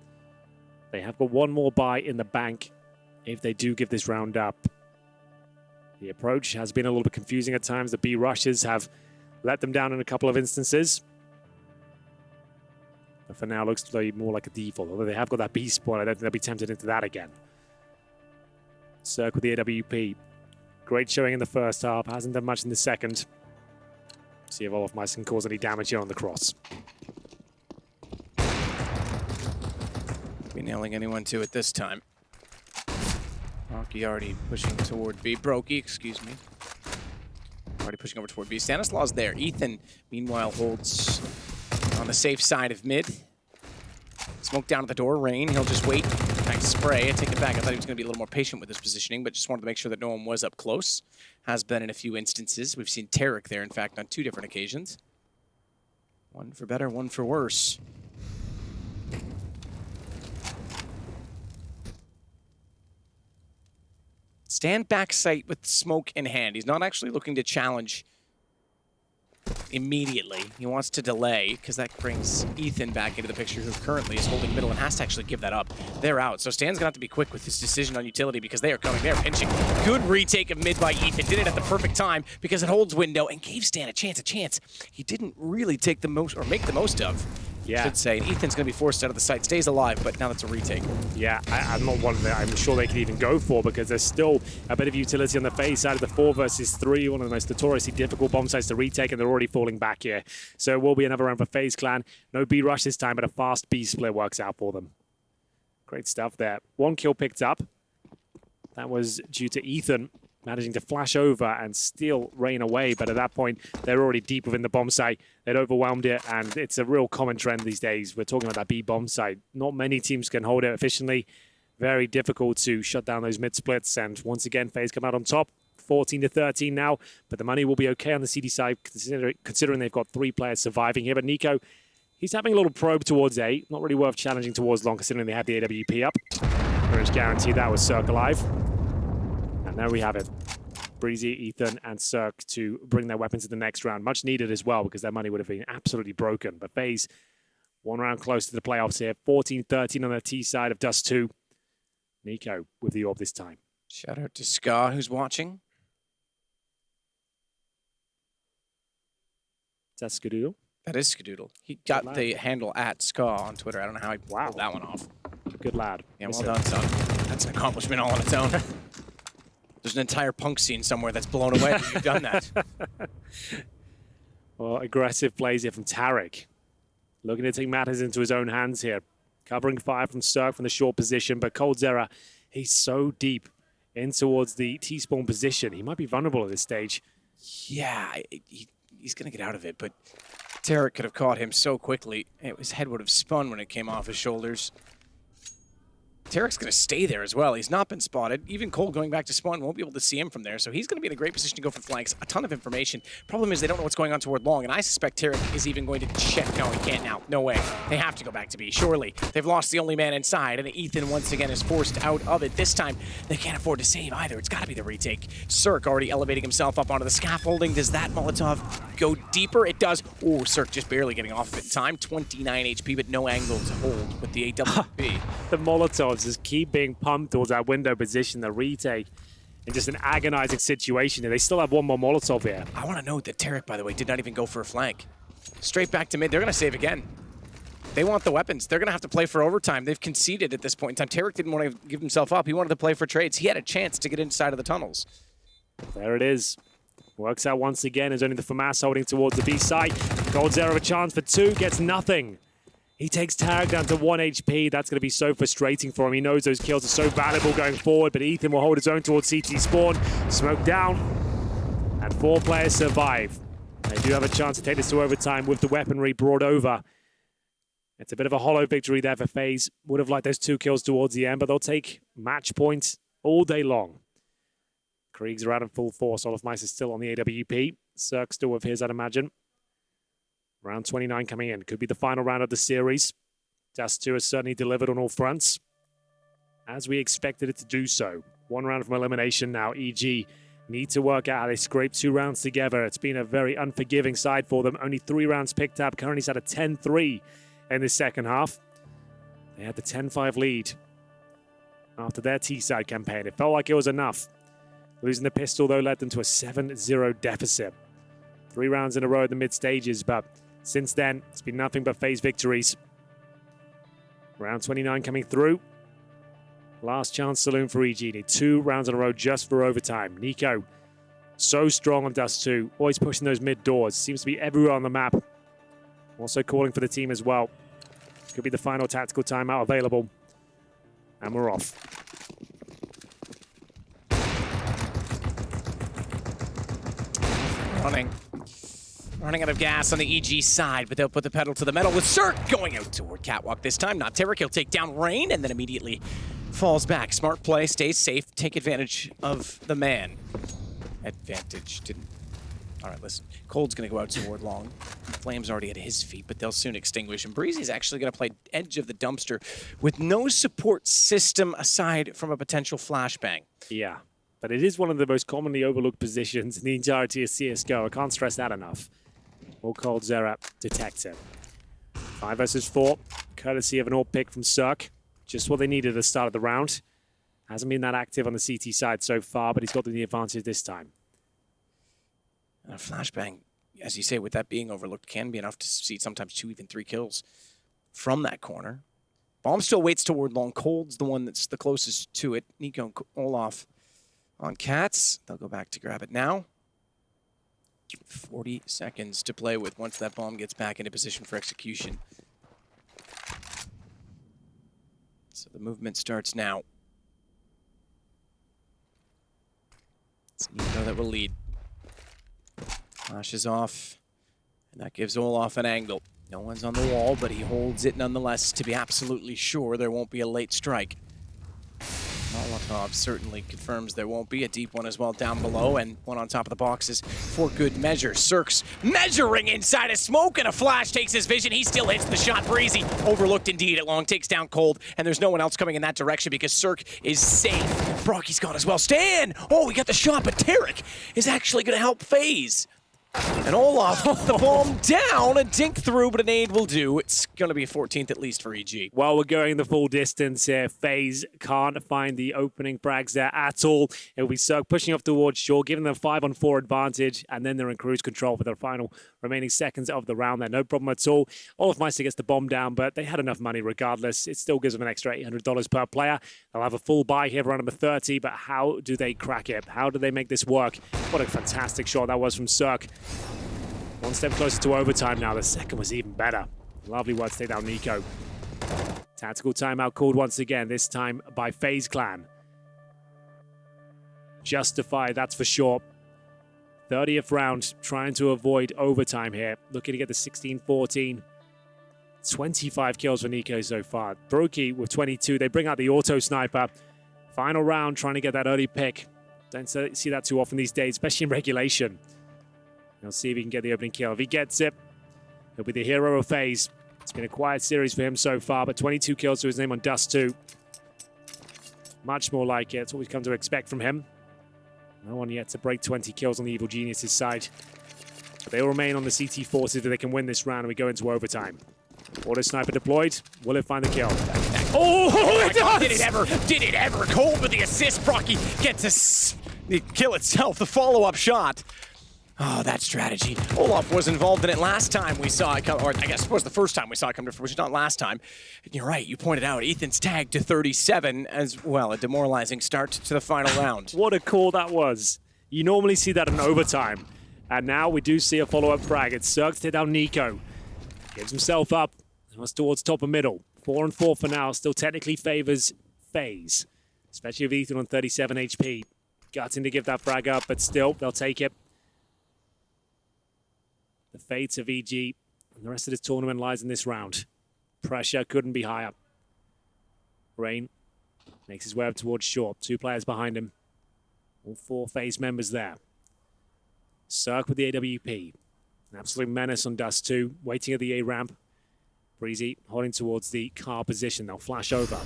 They have got 1 more buy in the bank if they do give this round up. The approach has been a little bit confusing at times. The B rushes have let them down in a couple of instances. But for now, looks more like a default. Although they have got that B spawn, I don't think they'll be tempted into that again. Circ with the AWP. Great showing in the first half. Hasn't done much in the second. See if Olof Meister can cause any damage here on the cross. Be nailing anyone to it this time. Rocky already pushing toward B. Brokey, excuse me. Already pushing over toward B. Stanislaw's there. Ethan, meanwhile, holds on the safe side of mid. Smoke down at the door. Rain, he'll just wait. Back to spray. I take it back. I thought he was going to be a little more patient with his positioning, but just wanted to make sure that no one was up close. Has been in a few instances. We've seen Tarek there, in fact, on 2 different occasions. One for better, one for worse. Stand back sight with smoke in hand. He's not actually looking to challenge immediately. He wants to delay because that brings Ethan back into the picture, who currently is holding middle and has to actually give that up. They're out. So Stan's gonna have to be quick with his decision on utility because they are coming. They're pinching. Good retake of mid by Ethan. Did it at the perfect time because it holds window and gave Stan a chance. He didn't really take the most or make the most of. I should say. And Ethan's going to be forced out of the site. Stays alive, but now that's a retake. Yeah, I'm not one that I'm sure they could even go for because there's still a bit of utility on the FaZe side of the 4 versus 3, one of the most notoriously difficult bomb sites to retake, and they're already falling back here. So it will be another round for FaZe Clan. No B rush this time, but a fast B split works out for them. Great stuff there. 1 kill picked up. That was due to Ethan managing to flash over and steal Rain away, but at that point, they're already deep within the bomb site. They'd overwhelmed it, and it's a real common trend these days. We're talking about that B bomb site. Not many teams can hold it efficiently. Very difficult to shut down those mid splits, and once again, FaZe come out on top. 14-13 now, but the money will be okay on the CD side, considering they've got 3 players surviving here. But Nico, he's having a little probe towards A. Not really worth challenging towards long, considering they have the AWP up. Pretty much guaranteed that was Circ alive. And there we have it. Breezy, Ethan, and Circ to bring their weapons to the next round. Much needed as well, because their money would have been absolutely broken. But FaZe, one round close to the playoffs here. 14-13 on the T side of Dust2. Nico with the Orb this time. Shout out to Ska, who's watching. Is that Skadoodle? That is Skadoodle. He got the handle at Ska on Twitter. I don't know how he pulled that one off. Good lad. Yeah, well done, son. That's an accomplishment all on its own. There's an entire punk scene somewhere that's blown away that you've done that. Well, aggressive plays here from Tarek. Looking to take matters into his own hands here. Covering fire from Circ from the short position, but Coldzera, he's so deep in towards the T-spawn position. He might be vulnerable at this stage. Yeah, he's going to get out of it, but Tarek could have caught him so quickly. His head would have spun when it came off his shoulders. Tarek's going to stay there as well. He's not been spotted. Even Cole going back to spawn won't be able to see him from there, so he's going to be in a great position to go for flanks. A ton of information. Problem is they don't know what's going on toward long, and I suspect Tarek is even going to check. No, he can't now. No way. They have to go back to B, surely. They've lost the only man inside, and Ethan once again is forced out of it. This time, they can't afford to save either. It's got to be the retake. Circ already elevating himself up onto the scaffolding. Does that Molotov go deeper? It does. Oh, Circ just barely getting off of it in time. 29 HP, but no angle to hold with the AWP. The Molotovs just keep being pumped towards that window position, the retake, in just an agonizing situation. They still have one more Molotov here. I want to note that Tarek, by the way, did not even go for a flank. Straight back to mid. They're going to save again. They want the weapons. They're going to have to play for overtime. They've conceded at this point in time. Tarek didn't want to give himself up. He wanted to play for trades. He had a chance to get inside of the tunnels. There it is. Works out once again. Is only the FAMAS holding towards the B site. Coldzera a chance for two. Gets nothing. He takes Tarek down to 1 HP. That's going to be so frustrating for him. He knows those kills are so valuable going forward, but Ethan will hold his own towards CT spawn. Smoke down, and 4 players survive. They do have a chance to take this to overtime with the weaponry brought over. It's a bit of a hollow victory there for FaZe. Would have liked those 2 kills towards the end, but they'll take match points all day long. Krieg's are out in full force. Olofmeister is still on the AWP. Circ still with his, I'd imagine. Round 29 coming in. Could be the final round of the series. Dust2 has certainly delivered on all fronts, as we expected it to do so. 1 round from elimination now. EG need to work out how they scrape 2 rounds together. It's been a very unforgiving side for them. Only 3 rounds picked up. Currently sat at 10-3 in the second half. They had the 10-5 lead after their T-side campaign. It felt like it was enough. Losing the pistol, though, led them to a 7-0 deficit. 3 rounds in a row at the mid stages, but since then, it's been nothing but FaZe victories. Round 29 coming through. Last chance saloon for EG. Need 2 rounds in a row just for overtime. Nico, so strong on Dust2. Always pushing those mid doors. Seems to be everywhere on the map. Also calling for the team as well. Could be the final tactical timeout available. And we're off. Running out of gas on the EG side, but they'll put the pedal to the metal with Circ going out toward Catwalk this time. Not Tarek, he'll take down Rain and then immediately falls back. Smart play, stays safe, take advantage of the man. Advantage didn't. All right, listen. Cold's going to go out toward long. Flame's already at his feet, but they'll soon extinguish. And Breezy's actually going to play edge of the dumpster with no support system aside from a potential flashbang. Yeah, but it is one of the most commonly overlooked positions in the entirety of CSGO. I can't stress that enough. Will Coldzera detect him? 5 versus 4, courtesy of an AWP pick from Circ. Just what they needed at the start of the round. Hasn't been that active on the CT side so far, but he's got the advantage this time. And a flashbang, as you say, with that being overlooked, can be enough to see sometimes 2, even 3 kills from that corner. Bomb still waits toward long. Cold's the one that's the closest to it. Nico and Olaf on Cats. They'll go back to grab it now. 40 seconds to play with once that bomb gets back into position for execution. So the movement starts now. It's Nico that will lead. Flashes off, and that gives Olaf an angle. No one's on the wall, but he holds it nonetheless to be absolutely sure there won't be a late strike. Molotov certainly confirms there won't be a deep one as well down below, and one on top of the boxes for good measure. Circ's measuring inside a smoke, and a flash takes his vision. He still hits the shot. Breezy overlooked indeed at long, takes down Cold, and there's no one else coming in that direction because Circ is safe. Brocky's gone as well. Stan! Oh, we got the shot, but Tarek is actually going to help FaZe. And Olaf with the bomb down, a dink through, but an aid will do. It's going to be a 14th at least for EG. Well, we're going the full distance here. FaZe can't find the opening frags there at all. It'll be Circ pushing off towards shore, giving them a 5-on-4 advantage, and then they're in cruise control for the final remaining seconds of the round there. No problem at all. Olaf Meister gets the bomb down, but they had enough money regardless. It still gives them an extra $800 per player. They'll have a full buy here for round number 30, but how do they crack it? How do they make this work? What a fantastic shot that was from Circ. One step closer to overtime now. The second was even better. Lovely work to take down Nico. Tactical timeout called once again, this time by FaZe Clan. Justified, that's for sure. 30th round, trying to avoid overtime here. Looking to get the 16-14. 25 kills for Nico so far. Brokey with 22. They bring out the auto sniper. Final round, trying to get that early pick. Don't see that too often these days, especially in regulation. He'll see if he can get the opening kill. If he gets it, he'll be the hero of FaZe. It's been a quiet series for him so far, but 22 kills to his name on Dust2. Much more like it. It's what we've come to expect from him. No one yet to break 20 kills on the Evil Geniuses side. But they will remain on the CT4 so that they can win this round and we go into overtime. Auto sniper deployed. Will it find the kill? Oh, it does! Did it ever? Cold with the assist. Brocky gets the kill itself, the follow-up shot. Oh, that strategy. Olaf was involved in it last time we saw it come, or I guess it was the first time we saw it come to fruition, not last time. And you're right, you pointed out Ethan's tagged to 37 as well, a demoralizing start to the final round. What a call that was. You normally see that in overtime. And now we do see a follow-up frag. It's Circ to take down Nico. Gives himself up. Was towards top and middle. 4-on-4 for now. Still technically favors FaZe. Especially with Ethan on 37 HP. Gutting to give that frag up, but still, they'll take it. The fates of EG and the rest of this tournament lies in this round. Pressure couldn't be higher. Rain makes his way up towards short. 2 players behind him. All 4 FaZe members there. Circ with the AWP. An absolute menace on Dust2. Waiting at the A ramp. Breezy holding towards the car position. They'll flash over.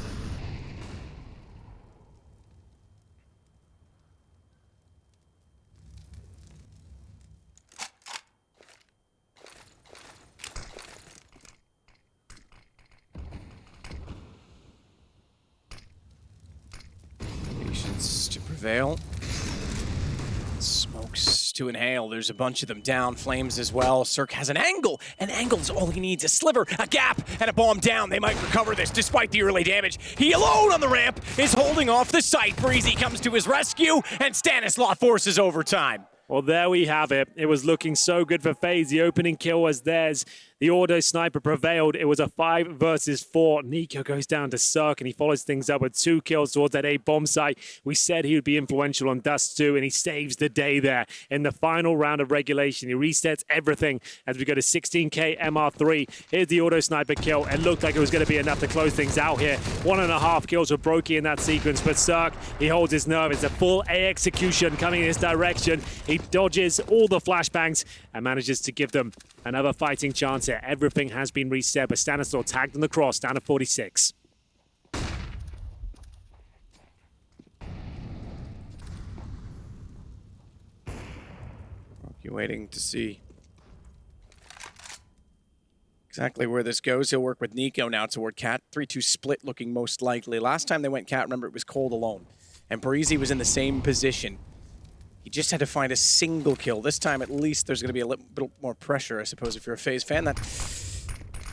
Patience to prevail. Smokes to inhale. There's a bunch of them down. Flames as well. Circ has an angle. An angle's all he needs. A sliver, a gap, and a bomb down. They might recover this despite the early damage. He alone on the ramp is holding off the site. Breezy comes to his rescue, and Stanislaw forces overtime. Well, there we have it. It was looking so good for FaZe. The opening kill was theirs. The auto sniper prevailed. It was a 5 versus 4. Nico goes down to Circ, and he follows things up with 2 kills towards that A bomb site. We said he would be influential on Dust2, and he saves the day there in the final round of regulation. He resets everything as we go to 16K MR3. Here's the auto sniper kill. It looked like it was going to be enough to close things out here. 1.5 kills for Brokey in that sequence, but Circ, he holds his nerve. It's a full A execution coming in his direction. He dodges all the flashbangs and manages to give them another fighting chance here. Everything has been reset, but Stanislaw tagged on the cross, down to 46. You're waiting to see exactly where this goes. He'll work with Nico now toward Cat. 3-2 split looking most likely. Last time they went Cat, remember, it was Cold alone. And Breezy was in the same position. He just had to find a single kill. This time, at least, there's going to be a little bit more pressure, I suppose, if you're a FaZe fan. That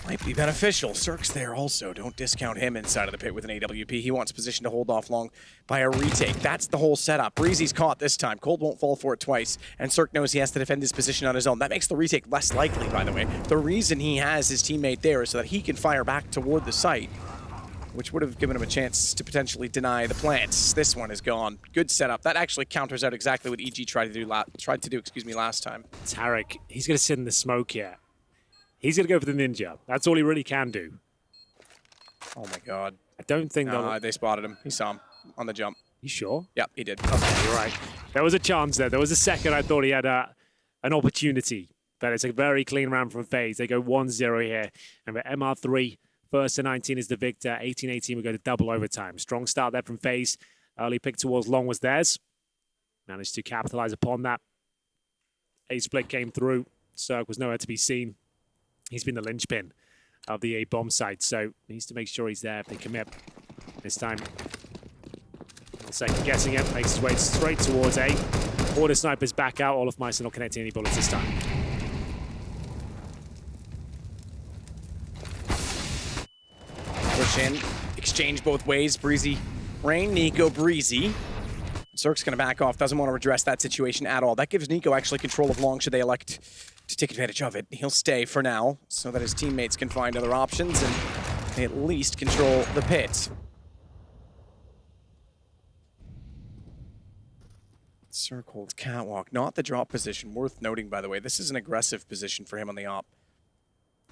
might be beneficial. Circ's there also. Don't discount him inside of the pit with an AWP. He wants position to hold off long by a retake. That's the whole setup. Breezy's caught this time. Cold won't fall for it twice, and Circ knows he has to defend his position on his own. That makes the retake less likely, by the way. The reason he has his teammate there is so that he can fire back toward the site, which would have given him a chance to potentially deny the plants. This one is gone. Good setup. That actually counters out exactly what EG tried to do last time. Tarek, he's going to sit in the smoke here. He's going to go for the ninja. That's all he really can do. Oh my god. I don't think they spotted him. He saw him. on the jump. You sure? Yep, he did. Okay, you're right. There was a chance there. There was a second I thought he had an opportunity. But it's a very clean round from FaZe. They go 1-0 here. And for MR3, first to 19 is the victor. 18-18 will go to double overtime. Strong start there from FaZe. Early pick towards long was theirs. Managed to capitalize upon that. A split came through. Circ was nowhere to be seen. He's been the linchpin of the A bomb site, so needs to make sure he's there if they commit. This time, second guessing it, makes his way straight towards A. Order snipers back out. All of Meissen not connecting any bullets this time. Push in, exchange both ways. Breezy, Rain, Nico, Breezy. Circ's gonna back off, doesn't want to address that situation at all. That gives Nico actually control of long should they elect to take advantage of it. He'll stay for now so that his teammates can find other options and at least control the pit. Circ holds catwalk, not the drop position. Worth noting, by the way, this is an aggressive position for him on the op.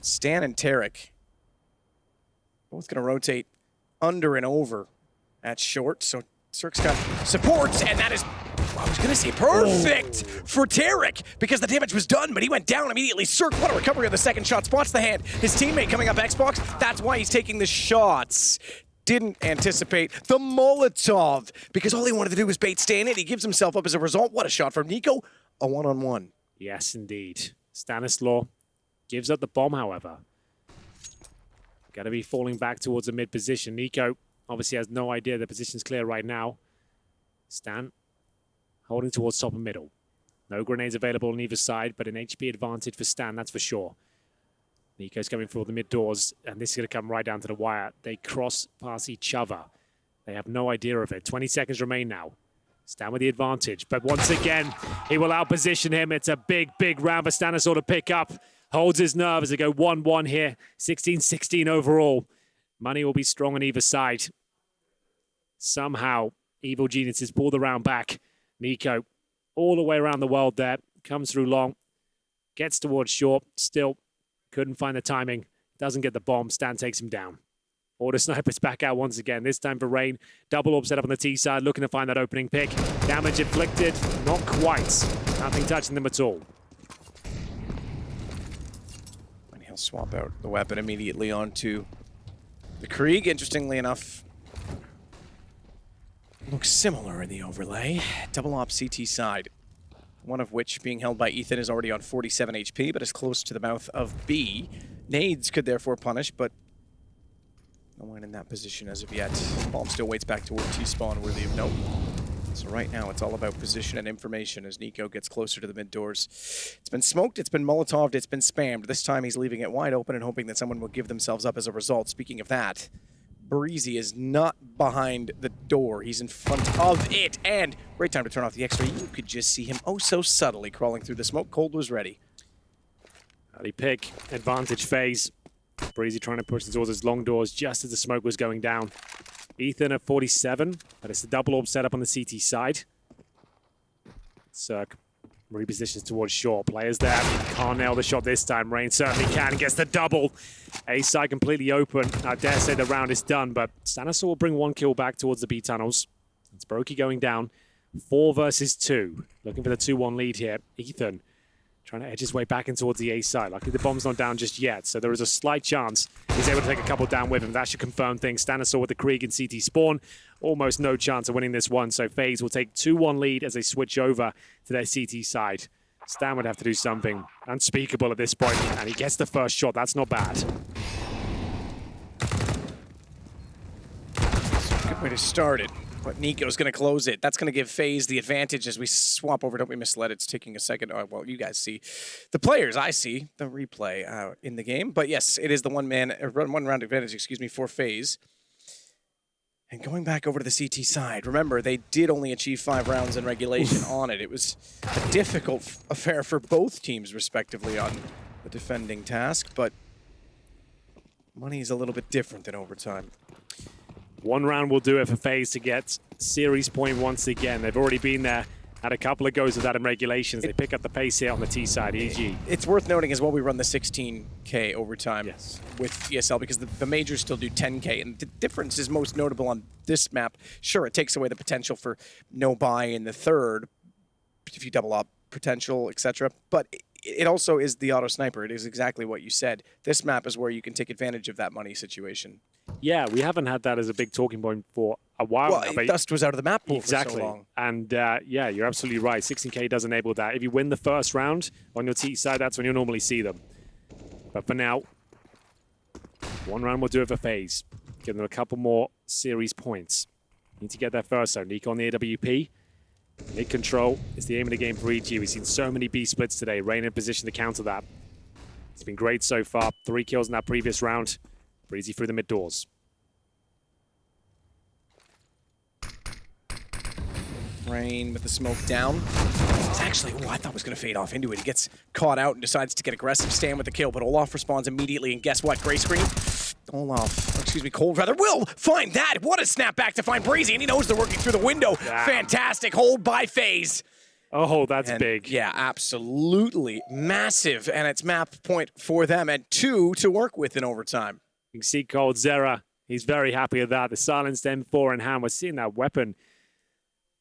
Stan and Tarek both gonna rotate under and over at short, so Circ's got supports, and that is, I was gonna say perfect for Tarek, because the damage was done, but he went down immediately. Circ, what a recovery of the second shot, spots the hand. His teammate coming up Xbox, that's why he's taking the shots. Didn't anticipate the Molotov, because all he wanted to do was bait Stan in. He gives himself up as a result. What a shot from Nico, a one-on-one. Yes, indeed. Stanislaw gives up the bomb, however. Got to be falling back towards a mid position. Nico obviously has no idea the position's clear right now. Stan holding towards top and middle. No grenades available on either side, but an HP advantage for Stan, that's for sure. Nico's coming for the mid doors, and this is going to come right down to the wire. They cross past each other. They have no idea of it. 20 seconds remain now. Stan with the advantage, but once again, he will outposition him. It's a big, big round for Stanislaw to pick up. Holds his nerve as they go 1-1 here. 16-16 overall. Money will be strong on either side. Somehow, Evil Geniuses pull the round back. Nico, all the way around the world there. Comes through long. Gets towards short. Still couldn't find the timing. Doesn't get the bomb. Stan takes him down. Order snipers back out once again. This time for Rain. Double orb set up on the T side. Looking to find that opening pick. Damage inflicted. Not quite. Nothing touching them at all. He'll swap out the weapon immediately onto the Krieg. Interestingly enough, looks similar in the overlay. Double op CT side, one of which being held by Ethan is already on 47 HP, but is close to the mouth of B. Nades could therefore punish, but no one in that position as of yet. Bomb still waits back toward T-spawn, worthy of note. So right now, it's all about position and information as Nico gets closer to the mid doors. It's been smoked, it's been Molotoved, it's been spammed. This time he's leaving it wide open and hoping that someone will give themselves up as a result. Speaking of that, Breezy is not behind the door. He's in front of it. And great time to turn off the X-ray. You could just see him oh so subtly crawling through the smoke. Cold was ready. Early pick, advantage phase. Breezy trying to push towards his long doors just as the smoke was going down. Ethan at 47, but it's the double orb setup on the CT side. Circ repositions towards short. Players there. Can't nail the shot this time. Rain certainly can. Gets the double. A side completely open. I dare say the round is done, but Stanislaw will bring one kill back towards the B tunnels. It's Brokey going down. 4 versus 2. Looking for the 2-1 lead here. Ethan trying to edge his way back in towards the A side. Luckily, the bomb's not down just yet, so there is a slight chance he's able to take a couple down with him. That should confirm things. Stanislaw with the Krieg and CT spawn. Almost no chance of winning this one, so FaZe will take 2-1 lead as they switch over to their CT side. Stan would have to do something unspeakable at this point, and he gets the first shot. That's not bad. Good way to start it. But Nico's going to close it. That's going to give FaZe the advantage as we swap over. Don't be misled. It's taking a second. Oh, well, you guys see the players. I see the replay in the game. But yes, it is the one round advantage, excuse me, for FaZe. And going back over to the CT side, remember, they did only achieve 5 rounds in regulation on it. It was a difficult affair for both teams, respectively, on the defending task. But money is a little bit different than overtime. One round will do it for FaZe to get series point once again. They've already been there Had a couple of goes of that in regulations. They pick up the pace here on the T side, EG. It's worth noting as well we run the 16K overtime with ESL because the majors still do 10K, and the difference is most notable on this map. Sure, it takes away the potential for no buy in the third if you double up potential, etc. But it also is the auto sniper. It is exactly what you said. This map is where you can take advantage of that money situation. Yeah, we haven't had that as a big talking point for a while now. Well, Dust was out of the map pool exactly. for so long. And yeah, you're absolutely right. 16K does enable that. If you win the first round on your T side, that's when you'll normally see them. But for now, one round will do it for FaZe. Give them a couple more series points. Need to get there first, though. Nico on the AWP. Mid control is the aim of the game for EG. We've seen so many B splits today. Rain in position to counter that. It's been great so far. 3 kills in that previous round. Breezy through the mid doors. Rain with the smoke down. It's actually, I thought was going to fade off into it. He gets caught out and decides to get aggressive, stand with the kill, but Olaf responds immediately, and guess what? Gray screen. Cold rather, will find that. What a snapback to find Breezy, and he knows they're working through the window. Damn. Fantastic hold by FaZe. Oh, that's big. Yeah, absolutely massive, and it's map point for them, and 2 to work with in overtime. You can see Cold Zera. He's very happy with that. The silenced M4 in hand. We're seeing that weapon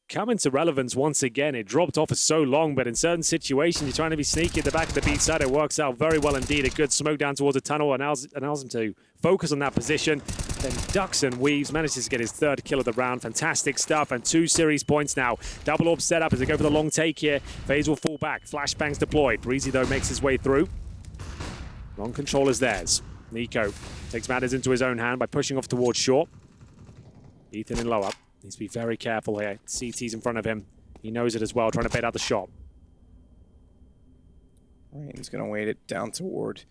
come into relevance once again. It dropped off for so long, but in certain situations, you're trying to be sneaky at the back of the B side. It works out very well indeed. A good smoke down towards a tunnel allows him to focus on that position. Then ducks and weaves, manages to get his 3rd kill of the round. Fantastic stuff, and 2 series points now. Double Orb set up as they go for the long take here. FaZe will fall back. Flashbangs deployed. Breezy, though, makes his way through. Long control is theirs. Nico takes matters into his own hand by pushing off towards short. Ethan in low up. Needs to be very careful here. CT's in front of him. He knows it as well, trying to bait out the shot. Rain's going to wait it down toward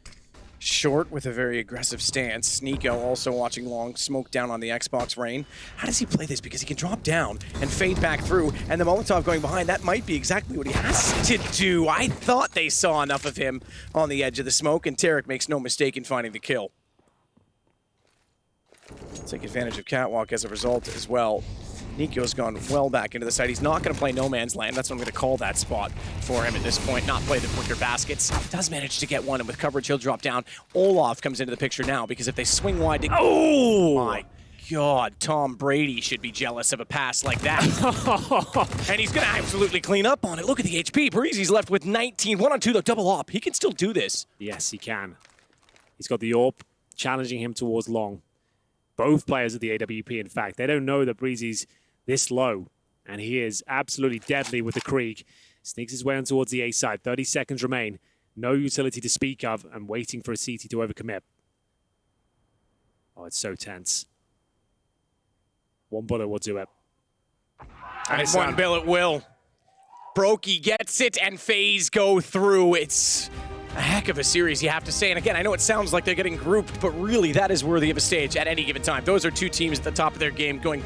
short with a very aggressive stance. Nico also watching long, smoke down on the Xbox. Rain, how does he play this? Because he can drop down and fade back through, and the Molotov going behind, that might be exactly what he has to do. I thought they saw enough of him on the edge of the smoke, and Erik makes no mistake in finding the kill. Take advantage of Catwalk as a result as well. Nico's gone well back into the side. He's not going to play no man's land. That's what I'm going to call that spot for him at this point. Not play the quicker baskets. Does manage to get one, and with coverage, he'll drop down. Olaf comes into the picture now, because if they swing wide... Oh, my God. Tom Brady should be jealous of a pass like that. And he's going to absolutely clean up on it. Look at the HP. Breezy's left with 19. 1-on-2, though, double up. He can still do this. Yes, he can. He's got the Orb challenging him towards long. Both players of the AWP, in fact, they don't know that Breezy's this low, and he is absolutely deadly with the Krieg. Sneaks his way on towards the A side. 30 seconds remain. No utility to speak of, and waiting for a CT to overcommit. Oh, it's so tense. One bullet will do it. And one bullet will. Brokey gets it, and FaZe go through. It's a heck of a series, you have to say. And again, I know it sounds like they're getting grouped, but really that is worthy of a stage at any given time. Those are 2 teams at the top of their game going